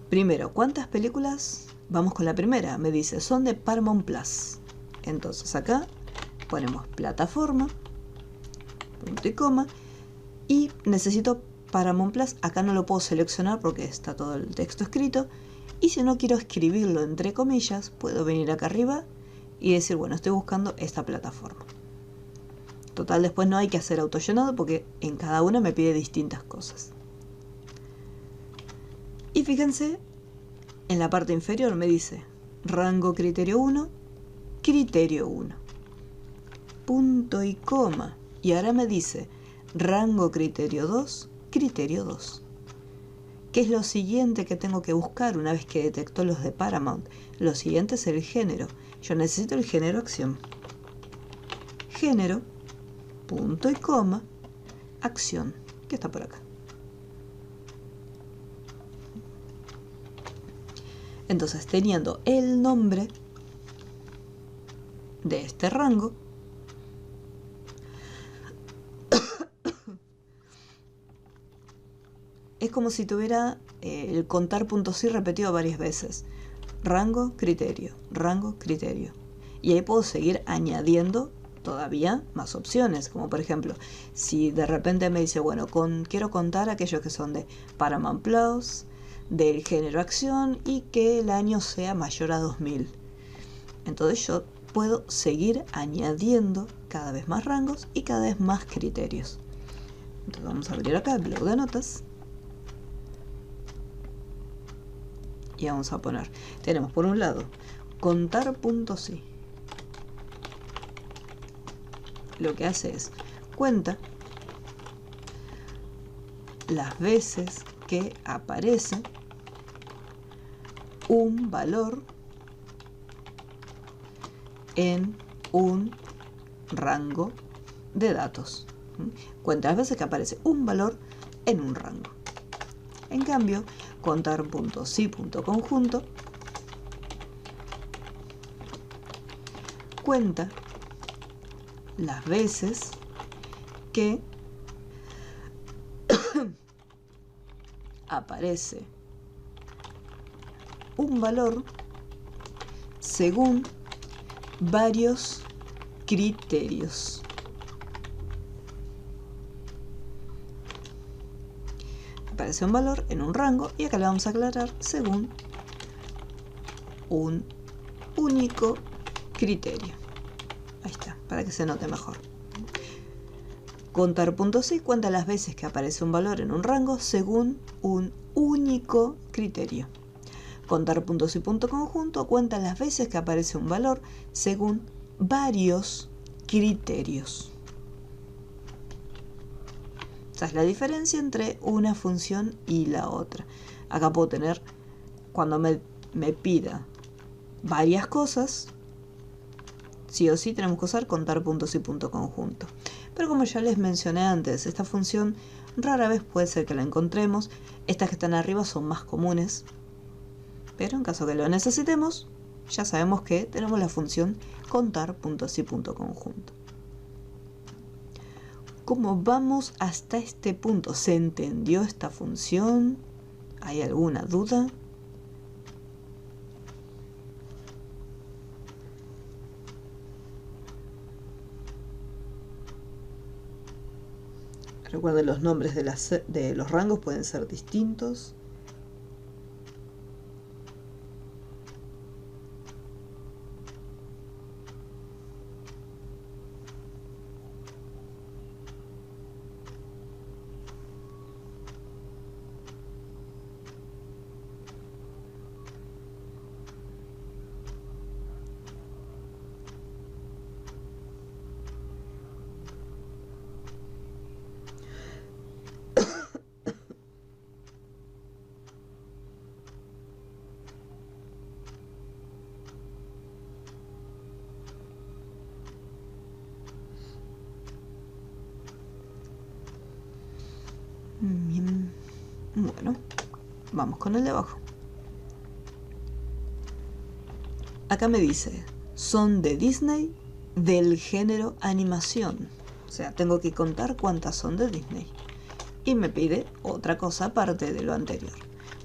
Speaker 1: primero, ¿cuántas películas? Vamos con la primera, me dice, son de Paramount Plus. Entonces acá ponemos plataforma punto y coma, y necesito Paramount Plus. Acá no lo puedo seleccionar porque está todo el texto escrito, y si no quiero escribirlo entre comillas, puedo venir acá arriba y decir, bueno, estoy buscando esta plataforma. Total, después no hay que hacer autollenado porque en cada una me pide distintas cosas. Y fíjense, en la parte inferior me dice rango criterio 1, criterio 1, punto y coma, y ahora me dice rango criterio 2, criterio 2. ¿Qué es lo siguiente que tengo que buscar una vez que detectó los de Paramount? Lo siguiente es el género. Yo necesito el género acción. Género, punto y coma, acción, que está por acá. Entonces, teniendo el nombre de este rango, es como si tuviera el contar puntos sí repetido varias veces. Rango, criterio, rango, criterio. Y ahí puedo seguir añadiendo todavía más opciones, como por ejemplo, si de repente me dice, bueno, quiero contar aquellos que son de Paramount Plus, del género acción y que el año sea mayor a 2000. Entonces yo puedo seguir añadiendo cada vez más rangos y cada vez más criterios. Entonces vamos a abrir acá el bloc de notas. Y vamos a poner, tenemos por un lado, contar puntos sí. Lo que hace es, cuenta las veces que aparece un valor en un rango de datos. Cuenta las veces que aparece un valor en un rango. En cambio, contar punto sí punto conjunto cuenta las veces que aparece un valor según varios criterios. Aparece un valor en un rango y acá le vamos a aclarar según un único criterio. Ahí está, para que se note mejor. Contar puntos sí cuenta las veces que aparece un valor en un rango según un único criterio. Contar puntos y punto conjunto cuenta las veces que aparece un valor según varios criterios. Esa es la diferencia entre una función y la otra. Acá puedo tener, cuando me pida varias cosas, sí o sí tenemos que usar contar puntos y punto conjunto. Pero como ya les mencioné antes, esta función rara vez puede ser que la encontremos. Estas que están arriba son más comunes. Pero en caso que lo necesitemos, ya sabemos que tenemos la función contar puntos y punto conjunto. ¿Cómo vamos hasta este punto? ¿Se entendió esta función? ¿Hay alguna duda? Recuerden, los nombres de los rangos pueden ser distintos. Bien. Bueno, vamos con el de abajo. Acá me dice, son de Disney del género animación. O sea, tengo que contar cuántas son de Disney. Y me pide otra cosa aparte de lo anterior.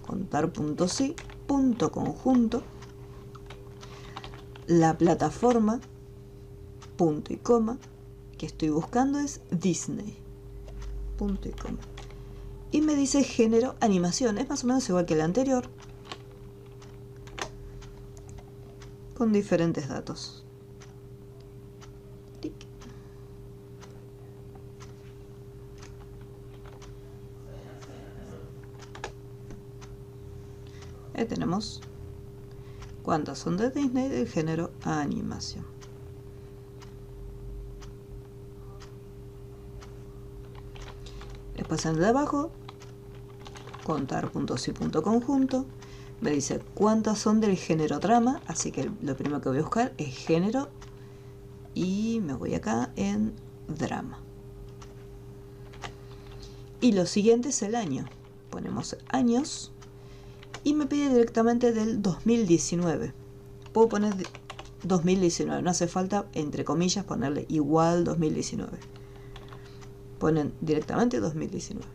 Speaker 1: Contar punto sí, punto conjunto, la plataforma, punto y coma, que estoy buscando es Disney. Punto y coma. Y me dice género animación. Es más o menos igual que el anterior, con diferentes datos. Tic. Ahí tenemos cuántas son de Disney del género animación. Después en el de abajo, contar puntos y punto conjunto. Me dice cuántas son del género drama, así que lo primero que voy a buscar es género y me voy acá en drama. Y lo siguiente es el año. Ponemos años y me pide directamente del 2019. Puedo poner 2019, no hace falta entre comillas ponerle igual 2019. Ponen directamente 2019.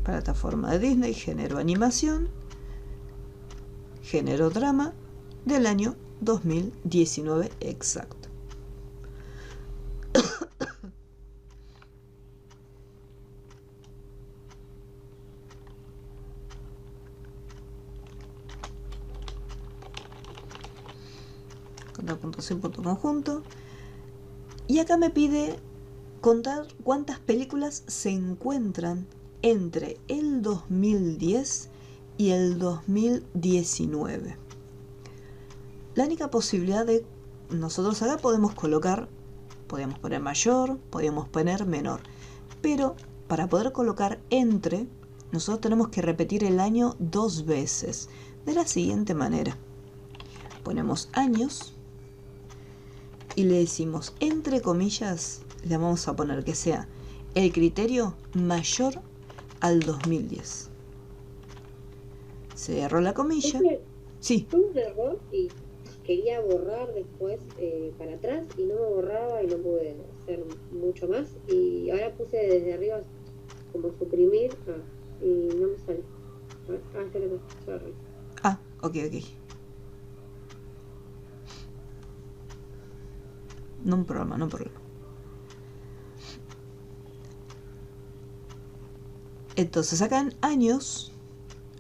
Speaker 1: Plataforma de Disney, género animación, género drama, del año 2019 exacto. Puntos y punto conjunto. Y acá me pide contar cuántas películas se encuentran entre el 2010 y el 2019. La única posibilidad de nosotros acá podemos poner mayor, podemos poner menor, pero para poder colocar entre, nosotros tenemos que repetir el año 2 veces, de la siguiente manera. Ponemos años y le decimos, entre comillas, le vamos a poner que sea el criterio mayor al 2010. Cerro la comilla. Sí.
Speaker 2: Tuve un error y quería borrar después para atrás y no me borraba y no pude hacer mucho más. Y ahora puse desde arriba como suprimir y no me sale. Sorry.
Speaker 1: Ok. No un problema. Entonces acá en años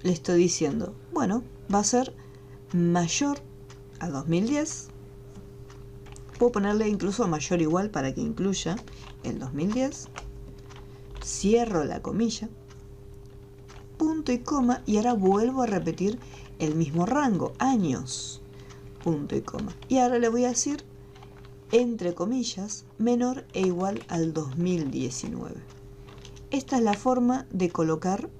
Speaker 1: le estoy diciendo, bueno, va a ser mayor a 2010. Puedo ponerle incluso mayor igual para que incluya el 2010. Cierro la comilla, punto y coma, y ahora vuelvo a repetir el mismo rango, años, punto y coma. Y ahora le voy a decir, entre comillas, menor e igual al 2019. Esta es la forma de colocar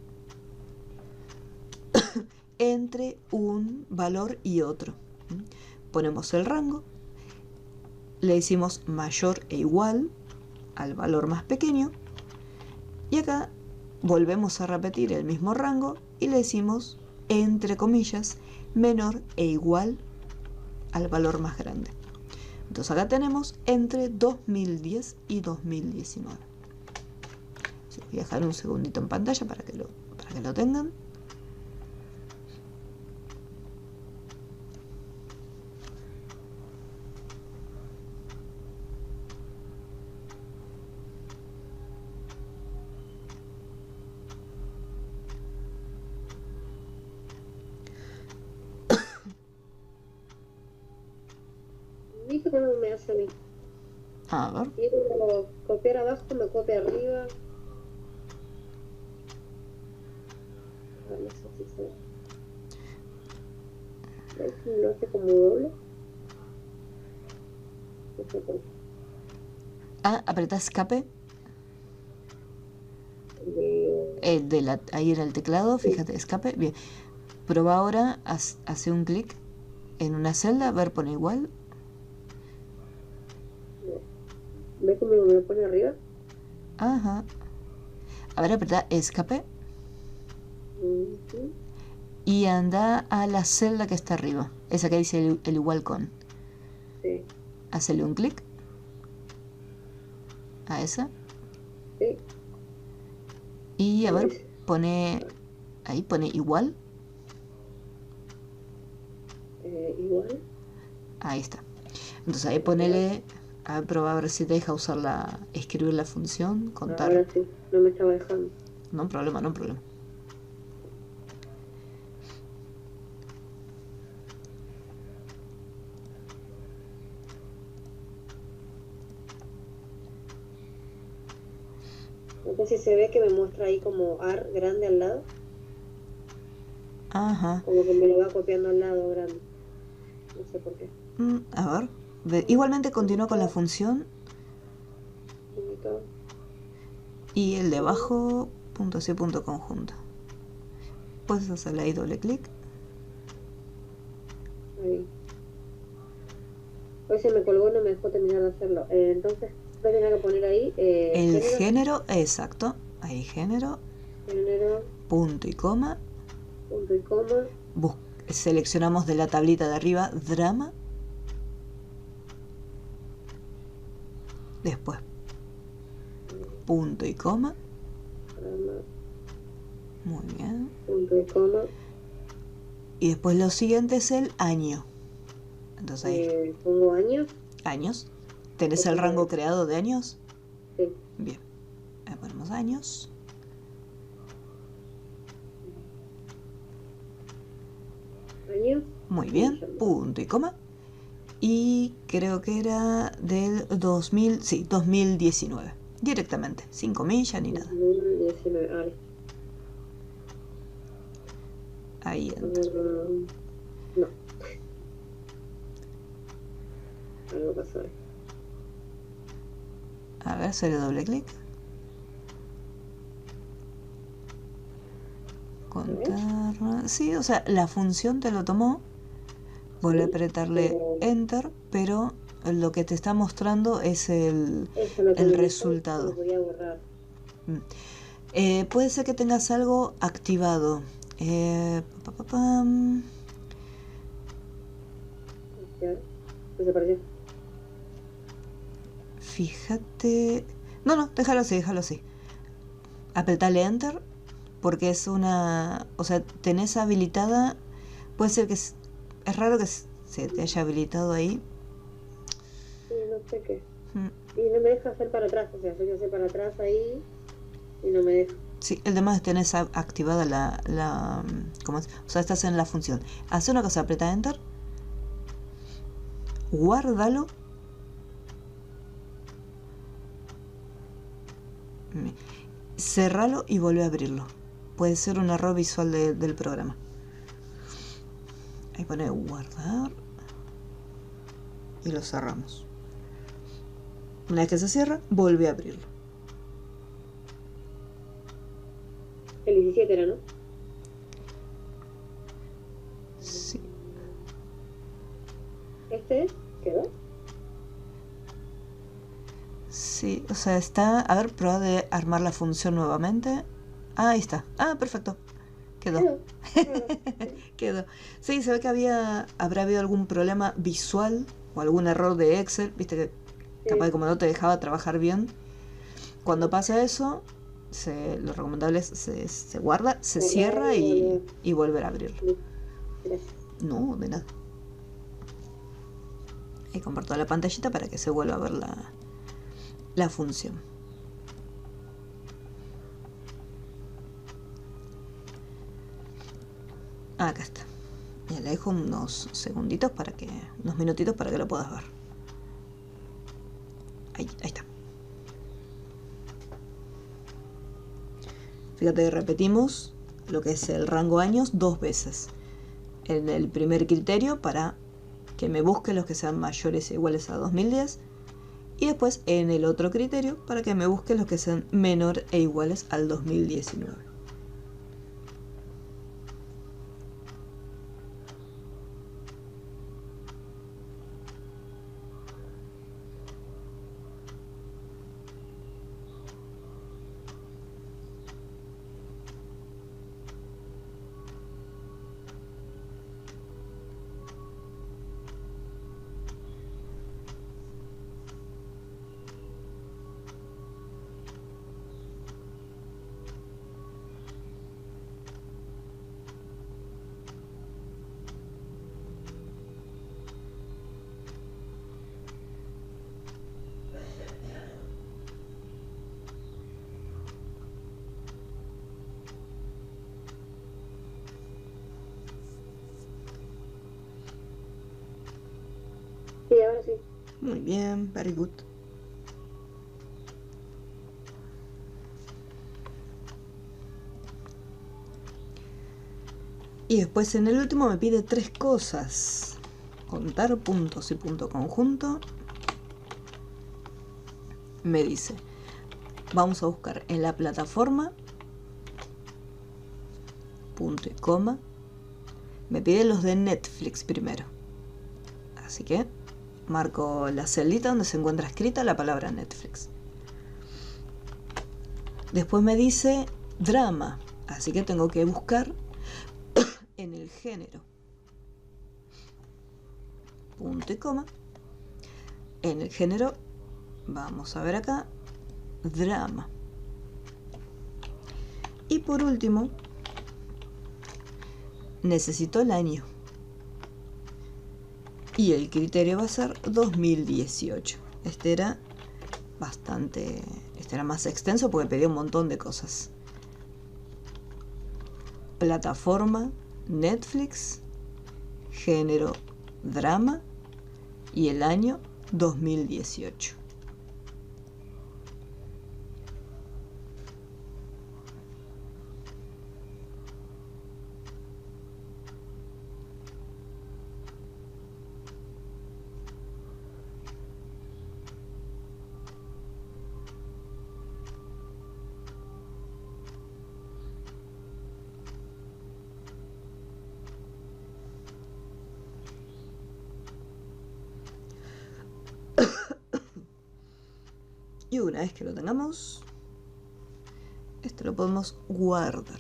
Speaker 1: entre un valor y otro. Ponemos el rango, le decimos mayor e igual al valor más pequeño, y acá volvemos a repetir el mismo rango y le decimos, entre comillas, menor e igual al valor más grande. Entonces acá tenemos entre 2010 y 2019. Voy a dejar un segundito en pantalla para que lo tengan.
Speaker 2: ¿Viste cómo me hace a mí?
Speaker 1: A ver.
Speaker 2: Quiero copiar abajo, me copia arriba. No sé si se... ¿Lo hace como doble? No sé por qué.
Speaker 1: Apretá escape. Ahí en el teclado, fíjate, escape. Bien. Prueba ahora, hace un clic en una celda, ver, pone igual.
Speaker 2: ¿Ves cómo me lo pone arriba?
Speaker 1: Ajá. A ver, apretá escape. Y anda a la celda que está arriba. Esa que dice el igual con.
Speaker 2: Sí.
Speaker 1: Hacele un clic. A esa.
Speaker 2: Sí.
Speaker 1: Y a ver, pone. Ahí pone igual.
Speaker 2: igual.
Speaker 1: Ahí está. Entonces ahí ponele, a ver, probar a ver si te deja escribir la función, contar.
Speaker 2: Ahora sí, no me estaba dejando.
Speaker 1: No hay problema, no hay problema.
Speaker 2: No sé si se ve que me muestra ahí como AR grande al lado.
Speaker 1: Ajá.
Speaker 2: Como que me lo va copiando al lado grande. No sé por qué.
Speaker 1: A ver. Igualmente continúa con la función.
Speaker 2: Limitado.
Speaker 1: Y el de abajo, punto C, punto conjunto. Puedes hacerle ahí doble clic.
Speaker 2: Ahí. Hoy se me colgó y no me dejó terminar de hacerlo. Entonces, voy a tener que poner ahí
Speaker 1: El género, exacto. Ahí género,
Speaker 2: género,
Speaker 1: punto y coma.
Speaker 2: punto y coma.
Speaker 1: Seleccionamos de la tablita de arriba drama. Después punto y coma.
Speaker 2: Drama,
Speaker 1: muy bien.
Speaker 2: punto y coma.
Speaker 1: Y después lo siguiente es el año. Entonces ahí
Speaker 2: pongo años.
Speaker 1: Años. ¿Tenés el rango creado de años?
Speaker 2: Sí.
Speaker 1: Bien. Ahí ponemos años.
Speaker 2: Años.
Speaker 1: Muy bien. Punto y coma. Y creo que era del 2019. Directamente. Sin comilla ni nada.
Speaker 2: 2019. Ah, listo.
Speaker 1: Ahí entra.
Speaker 2: No. Algo pasó ahí.
Speaker 1: A ver, hacerle doble clic. Contar. Sí, o sea, la función te lo tomó. Vuelve a apretarle Enter, pero lo que te está mostrando es el resultado.
Speaker 2: Voy a borrar.
Speaker 1: Puede ser que tengas algo activado.
Speaker 2: Desapareció.
Speaker 1: Fíjate. No, déjalo así. Apretale Enter, porque es una. O sea, tenés habilitada. Puede ser que es raro que se te haya habilitado ahí.
Speaker 2: Sí, no sé qué. Y no me deja hacer para atrás. O sea, yo quiero hacer para atrás ahí y no me deja.
Speaker 1: Sí, el demás tenés activada la ¿cómo es? O sea, estás en la función. Haz una cosa, aprieta Enter. Guárdalo. Cerralo y vuelve a abrirlo. Puede ser un error visual del programa. Ahí pone guardar. Y lo cerramos. Una vez que se cierra, vuelve a abrirlo.
Speaker 2: El 17 era, ¿no?
Speaker 1: Sí.
Speaker 2: ¿Este es? ¿Quedó?
Speaker 1: Sí, o sea, está... A ver, prueba de armar la función nuevamente. Ah, ahí está. Ah, perfecto. Quedó. Quedó. Sí, se ve que habrá habido algún problema visual o algún error de Excel. Viste que capaz de como no te dejaba trabajar bien. Cuando pasa eso, lo recomendable es se guarda, se cierra y volver a abrirlo.
Speaker 2: Gracias.
Speaker 1: No, de nada. Ahí comparto la pantallita para que se vuelva a ver la función. Acá está. Ya le dejo unos segunditos unos minutitos para que lo puedas ver. Ahí está. Fíjate que repetimos lo que es el rango años 2 veces. En el primer criterio para que me busque los que sean mayores o iguales a 2010. Y después en el otro criterio para que me busque los que sean menor e iguales al 2019. bien, very good. Y después en el último me pide 3 cosas. Contar puntos y punto conjunto. Me dice, vamos a buscar en la plataforma, punto y coma. Me pide los de Netflix primero. Así que marco la celdita donde se encuentra escrita la palabra Netflix. Después me dice drama. Así que tengo que buscar en el género. Punto y coma. En el género, vamos a ver acá, drama. Y por último, necesito el año. Y el criterio va a ser 2018. Este era más extenso porque pedía un montón de cosas. Plataforma, Netflix, género, drama y el año 2018. Y una vez que lo tengamos, esto lo podemos guardar.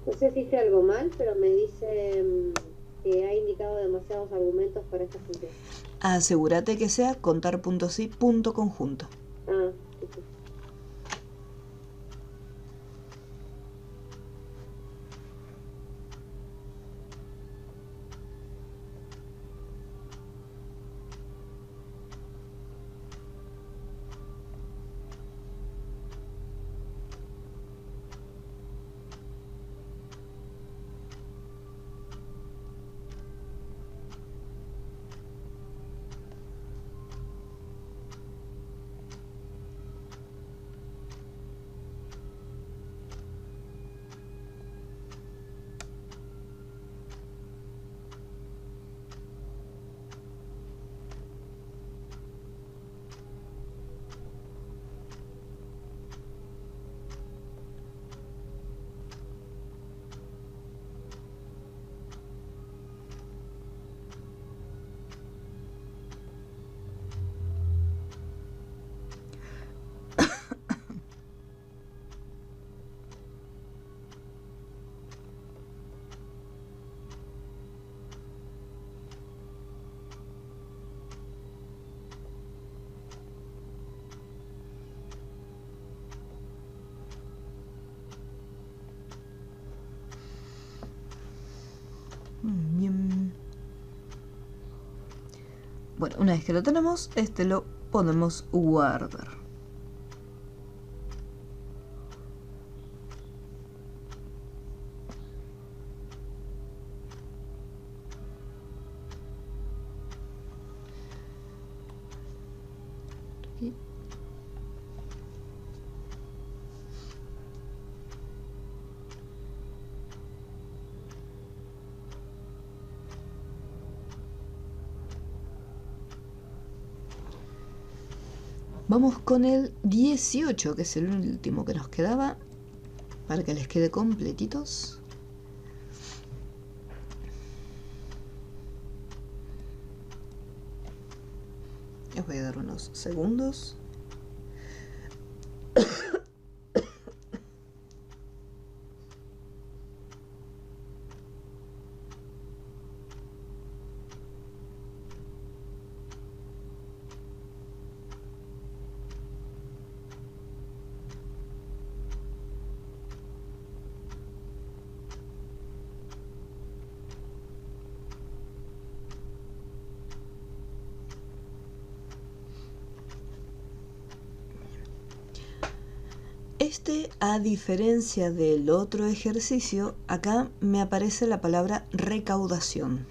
Speaker 2: No sé si hice algo mal, pero me dice que ha indicado demasiados argumentos para esta función.
Speaker 1: Asegúrate que sea contar puntos y punto conjunto.
Speaker 2: Ah, sí, sí.
Speaker 1: Bien. Bueno, una vez que lo tenemos, este lo podemos guardar. Aquí. Vamos con el 18, que es el último que nos quedaba, para que les quede completitos. Les voy a dar unos segundos. a diferencia del otro ejercicio, acá me aparece la palabra recaudación.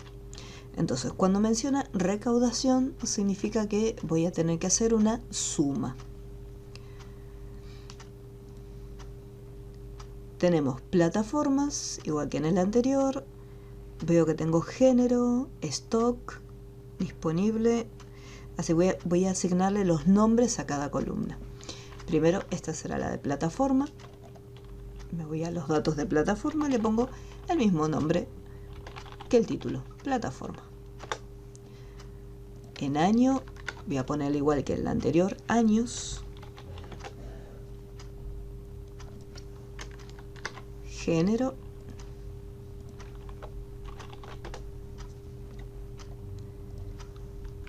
Speaker 1: Entonces, cuando menciona recaudación, significa que voy a tener que hacer una suma. Tenemos plataformas, igual que en el anterior. Veo que tengo género, stock, disponible. Así voy a asignarle los nombres a cada columna. Primero, esta será la de plataforma. Me voy a los datos de plataforma, le pongo el mismo nombre que el título, plataforma. En año, voy a ponerle igual que el anterior, años. Género.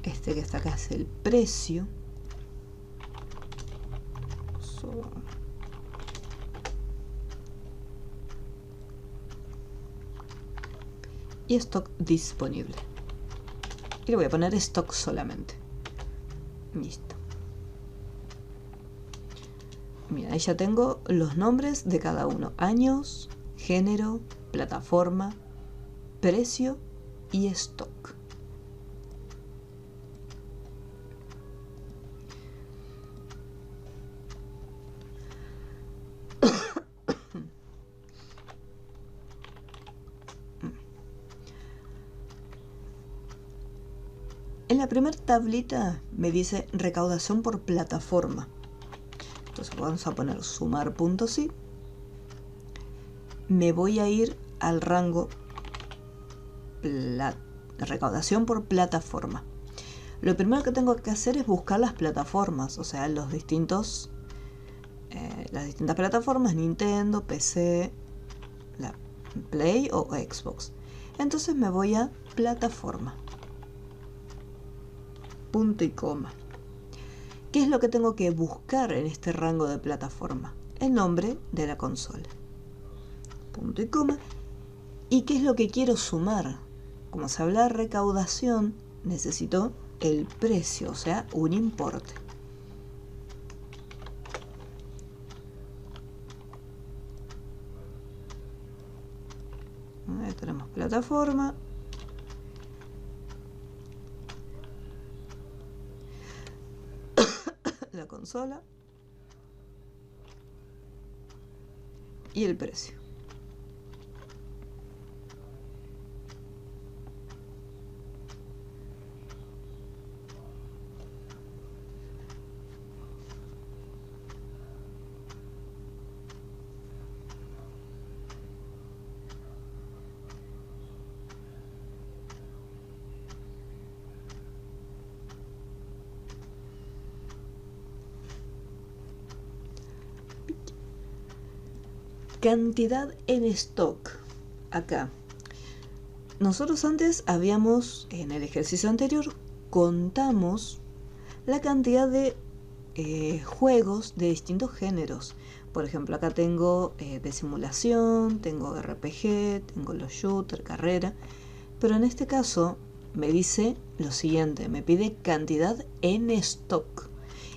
Speaker 1: Este que está acá es el precio. Y stock disponible. Y le voy a poner stock solamente. Listo. Mira, ahí ya tengo los nombres de cada uno. Años, género, plataforma, precio y stock. En la primera tablita me dice recaudación por plataforma. Entonces vamos a poner sumar.si. Me voy a ir al rango recaudación por plataforma. Lo primero que tengo que hacer es buscar las plataformas, o sea, las distintas plataformas, Nintendo, PC, la Play o Xbox. Entonces me voy a plataforma. Punto y coma. ¿Qué es lo que tengo que buscar en este rango de plataforma? El nombre de la consola. Punto y coma. ¿Y qué es lo que quiero sumar? Como se habla de recaudación, necesito el precio, o sea, un importe. Ahí tenemos plataforma. La consola y el precio. Cantidad en stock. Acá. Nosotros antes habíamos, en el ejercicio anterior, contamos la cantidad de juegos de distintos géneros. Por ejemplo, acá tengo de simulación, tengo RPG, tengo los shooter, carrera. Pero en este caso me dice lo siguiente, me pide cantidad en stock.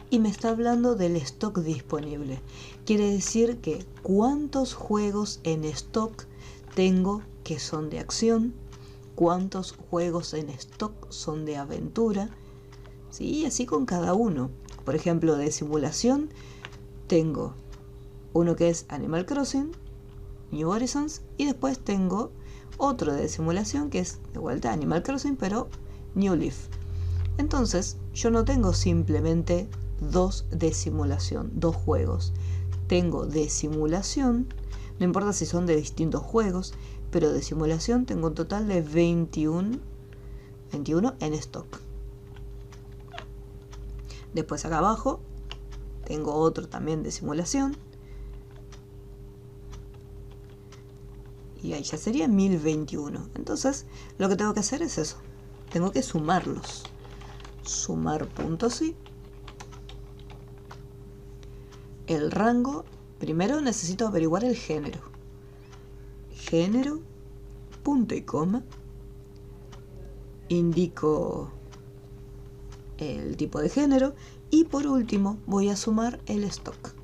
Speaker 1: Y me está hablando del stock disponible. Quiere decir que cuántos juegos en stock tengo que son de acción, cuántos juegos en stock son de aventura, ¿sí? Y así con cada uno. Por ejemplo, de simulación tengo uno que es Animal Crossing, New Horizons, y después tengo otro de simulación que es de vuelta Animal Crossing, pero New Leaf. Entonces, yo no tengo simplemente dos de simulación, dos juegos. Tengo de simulación, no importa si son de distintos juegos, pero de simulación tengo un total de 21 en stock. Después acá abajo tengo otro también de simulación. Y ahí ya sería 1021. Entonces, lo que tengo que hacer es eso. Tengo que sumarlos. Sumar.si. El rango, primero necesito averiguar el género. Género, punto y coma. Indico el tipo de género. Y por último voy a sumar el stock.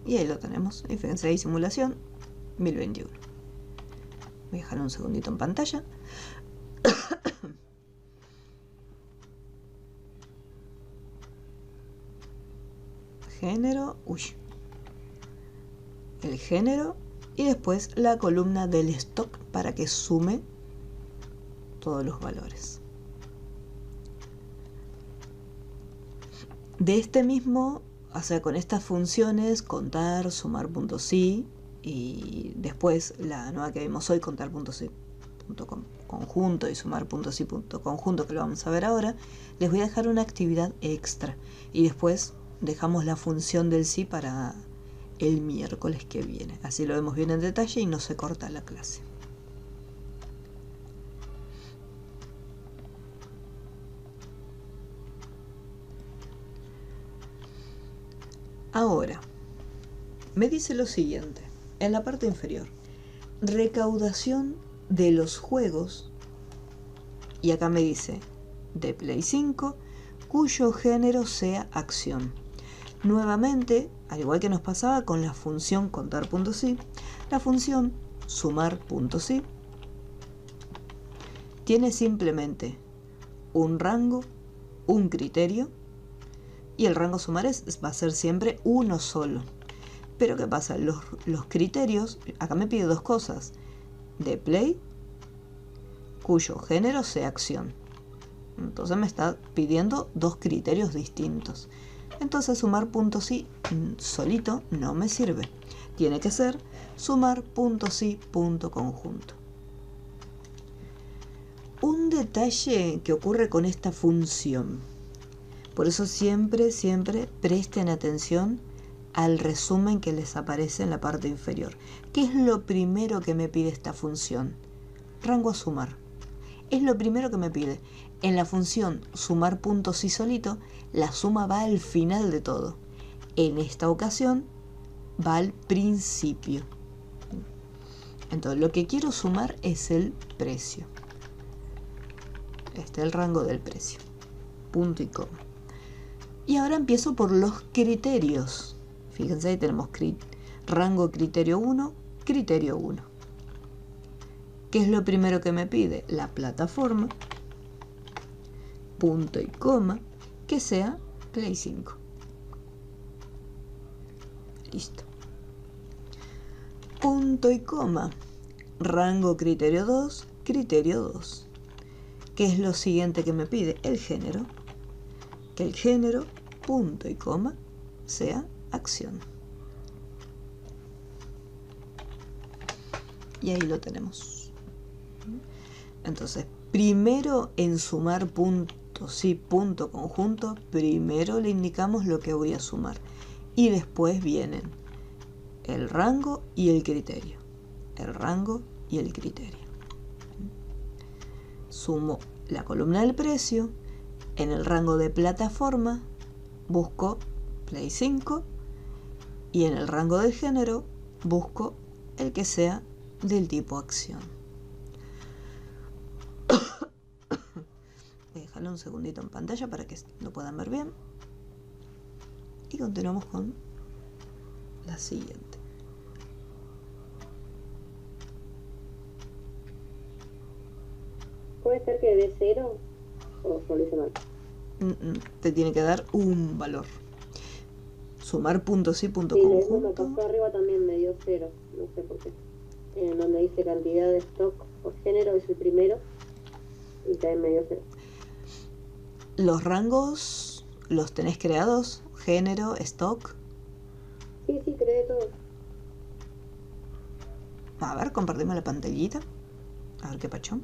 Speaker 1: Y ahí lo tenemos. Y fíjense ahí, simulación 2021. Voy a dejar un segundito en pantalla. Género, el género y después la columna del stock para que sume todos los valores. De este mismo, o sea, con estas funciones, contar, sumar puntos sí, y después la nueva que vimos hoy, contar puntos sí, punto conjunto y sumar puntos sí, punto conjunto, que lo vamos a ver ahora, les voy a dejar una actividad extra y después dejamos la función del sí para el miércoles que viene. Así lo vemos bien en detalle y no se corta la clase. Ahora, me dice lo siguiente, en la parte inferior, recaudación de los juegos, y acá me dice, de Play 5, cuyo género sea acción. Nuevamente, al igual que nos pasaba con la función contar.sí, la función sumar.sí tiene simplemente un rango, un criterio, y el rango sumar va a ser siempre uno solo. Pero ¿qué pasa? Los criterios, acá me pide dos cosas, de play, cuyo género sea acción. Entonces me está pidiendo dos criterios distintos. Entonces sumar punto sí solito no me sirve. Tiene que ser sumar punto sí punto conjunto. Un detalle que ocurre con esta función. Por eso siempre presten atención al resumen que les aparece en la parte inferior. ¿Qué es lo primero que me pide esta función? Rango a sumar. Es lo primero que me pide. En la función sumar punto sí solito, la suma va al final de todo. En esta ocasión va al principio. Entonces lo que quiero sumar es el precio. Este es el rango del precio. Punto y coma. Y ahora empiezo por los criterios. Fíjense, ahí tenemos rango criterio 1, criterio 1. ¿Qué es lo primero que me pide? La plataforma, punto y coma, que sea Play 5. Listo. Punto y coma, rango criterio 2, criterio 2. ¿Qué es lo siguiente que me pide? El género. Que el género, punto y coma, sea acción. Y ahí lo tenemos. Entonces, primero en sumar punto sí, punto conjunto, primero le indicamos lo que voy a sumar. Y después vienen el rango y el criterio. El rango y el criterio. Sumo la columna del precio. En el rango de plataforma busco Play 5 y en el rango del género busco el que sea del tipo acción. Voy a dejarlo un segundito en pantalla para que lo puedan ver bien. Y continuamos con la siguiente.
Speaker 2: ¿Puede ser que dé 0 o lo hice mal?
Speaker 1: Te tiene que dar un valor. Sumar punto sí, punto
Speaker 2: sí,
Speaker 1: conjunto.
Speaker 2: Me pasó arriba también, me dio 0, no sé por qué. En donde dice cantidad de stock por género es el primero y también me dio 0.
Speaker 1: ¿Los rangos los tenés creados? ¿Género, stock?
Speaker 2: Sí, creé todo.
Speaker 1: A ver, compartimos la pantallita. A ver qué pachón.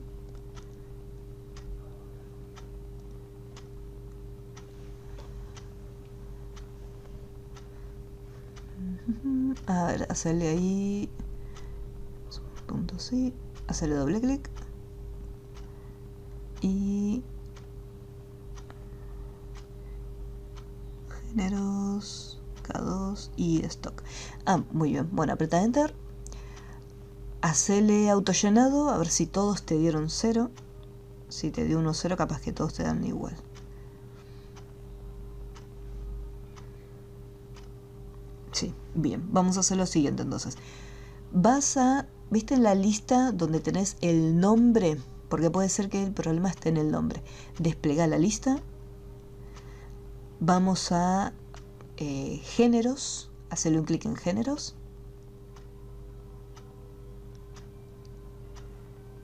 Speaker 1: A ver, hacerle ahí punto sí, hacerle doble clic y géneros K2 y stock. Muy bien, bueno, apreta enter, hacerle autollenado a ver si todos te dieron 0. Si te dio 1 0, capaz que todos te dan igual. Sí, bien, vamos a hacer lo siguiente entonces. ¿Viste en la lista donde tenés el nombre? Porque puede ser que el problema esté en el nombre. Desplega la lista. Vamos a géneros, hacerle un clic en géneros.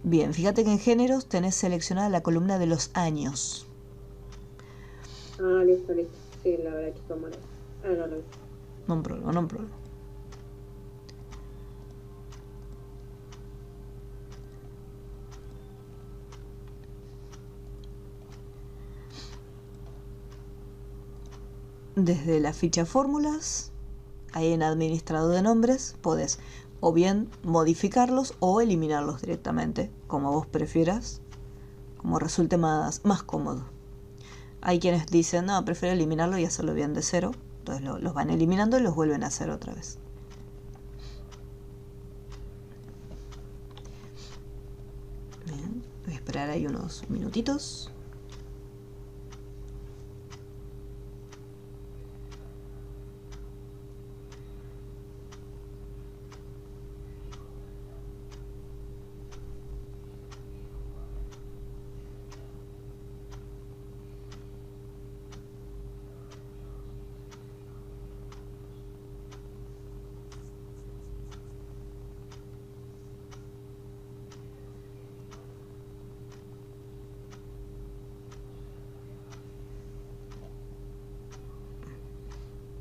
Speaker 1: Bien, fíjate que en géneros tenés seleccionada la columna de los años.
Speaker 2: Ah, listo. Sí, la verdad que está mal. No.
Speaker 1: No hay problema, no hay problema. Desde la ficha fórmulas, ahí en administrador de nombres, podés o bien modificarlos o eliminarlos directamente, como vos prefieras, como resulte más cómodo. Hay quienes dicen, no, prefiero eliminarlo y hacerlo bien de cero. Entonces los van eliminando y los vuelven a hacer otra vez. Bien, voy a esperar ahí unos minutitos.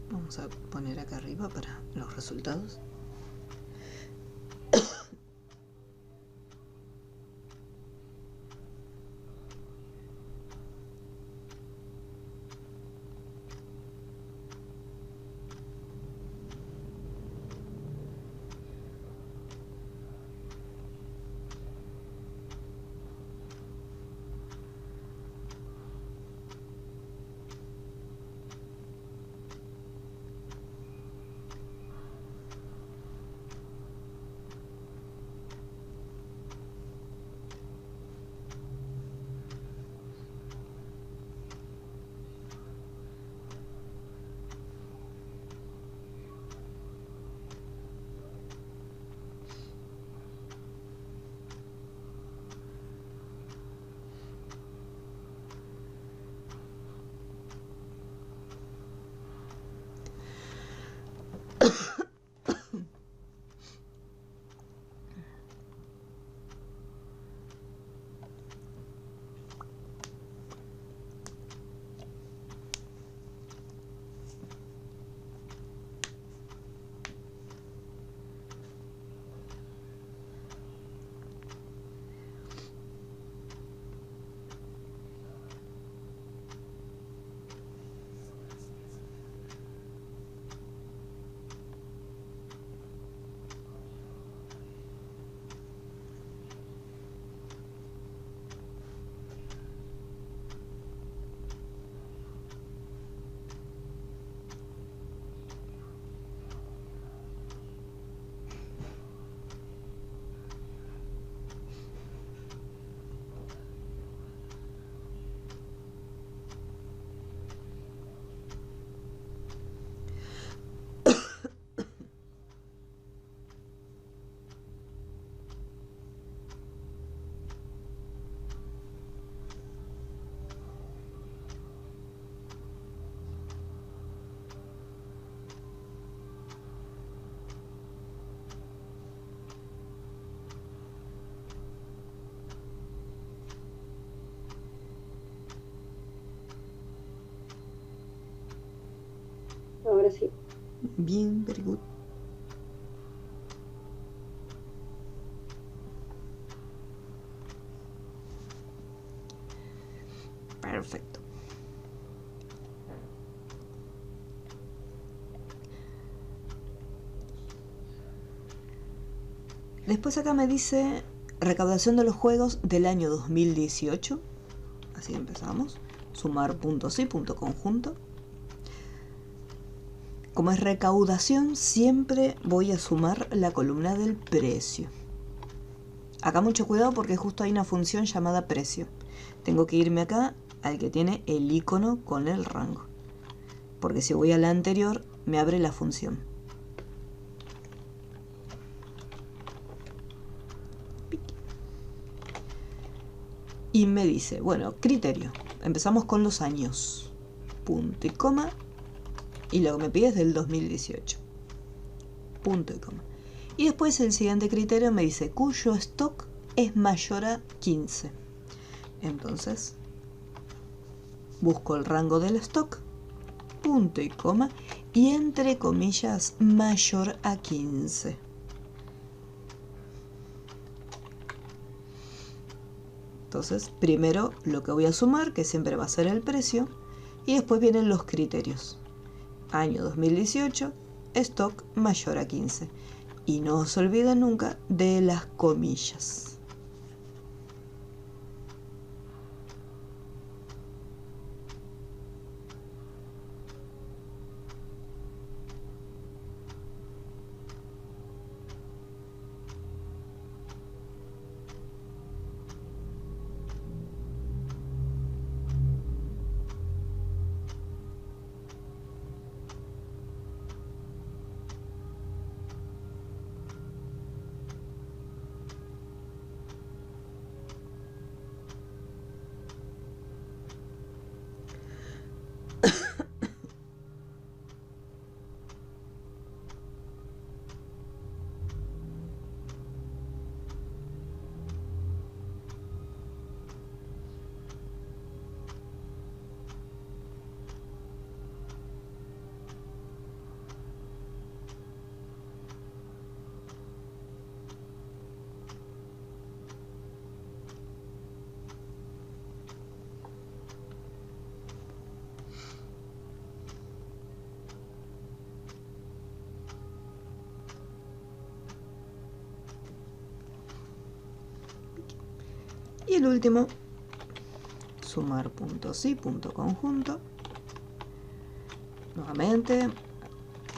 Speaker 1: Vamos a poner acá arriba para los resultados.
Speaker 2: Ahora sí.
Speaker 1: Bien, very good. Perfecto. Después acá me dice recaudación de los juegos del año 2018. Así empezamos. Sumar puntos y punto conjunto. Como es recaudación, siempre voy a sumar la columna del precio. Acá mucho cuidado porque justo hay una función llamada precio. Tengo que irme acá al que tiene el icono con el rango. Porque si voy a la anterior, me abre la función. y me dice, bueno, criterio, empezamos con los años, punto y coma, y lo que me pide es del 2018, punto y coma. Y después el siguiente criterio me dice cuyo stock es mayor a 15. Entonces busco el rango del stock, punto y coma, y entre comillas mayor a 15. Entonces primero lo que voy a sumar, que siempre va a ser el precio, y después vienen los criterios. Año 2018, stock mayor a 15. Y no se olviden nunca de las comillas. Y el último, sumar puntos y punto conjunto. Nuevamente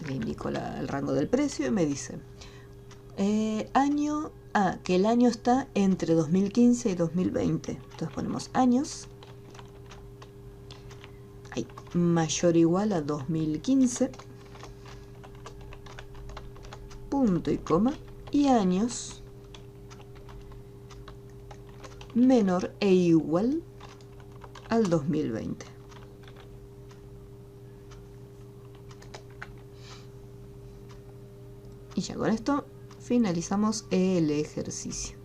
Speaker 1: le indico el rango del precio y me dice año, que el año está entre 2015 y 2020. Entonces ponemos años, mayor o igual a 2015, punto y coma, y años menor e igual al 2020. Y ya con esto finalizamos el ejercicio.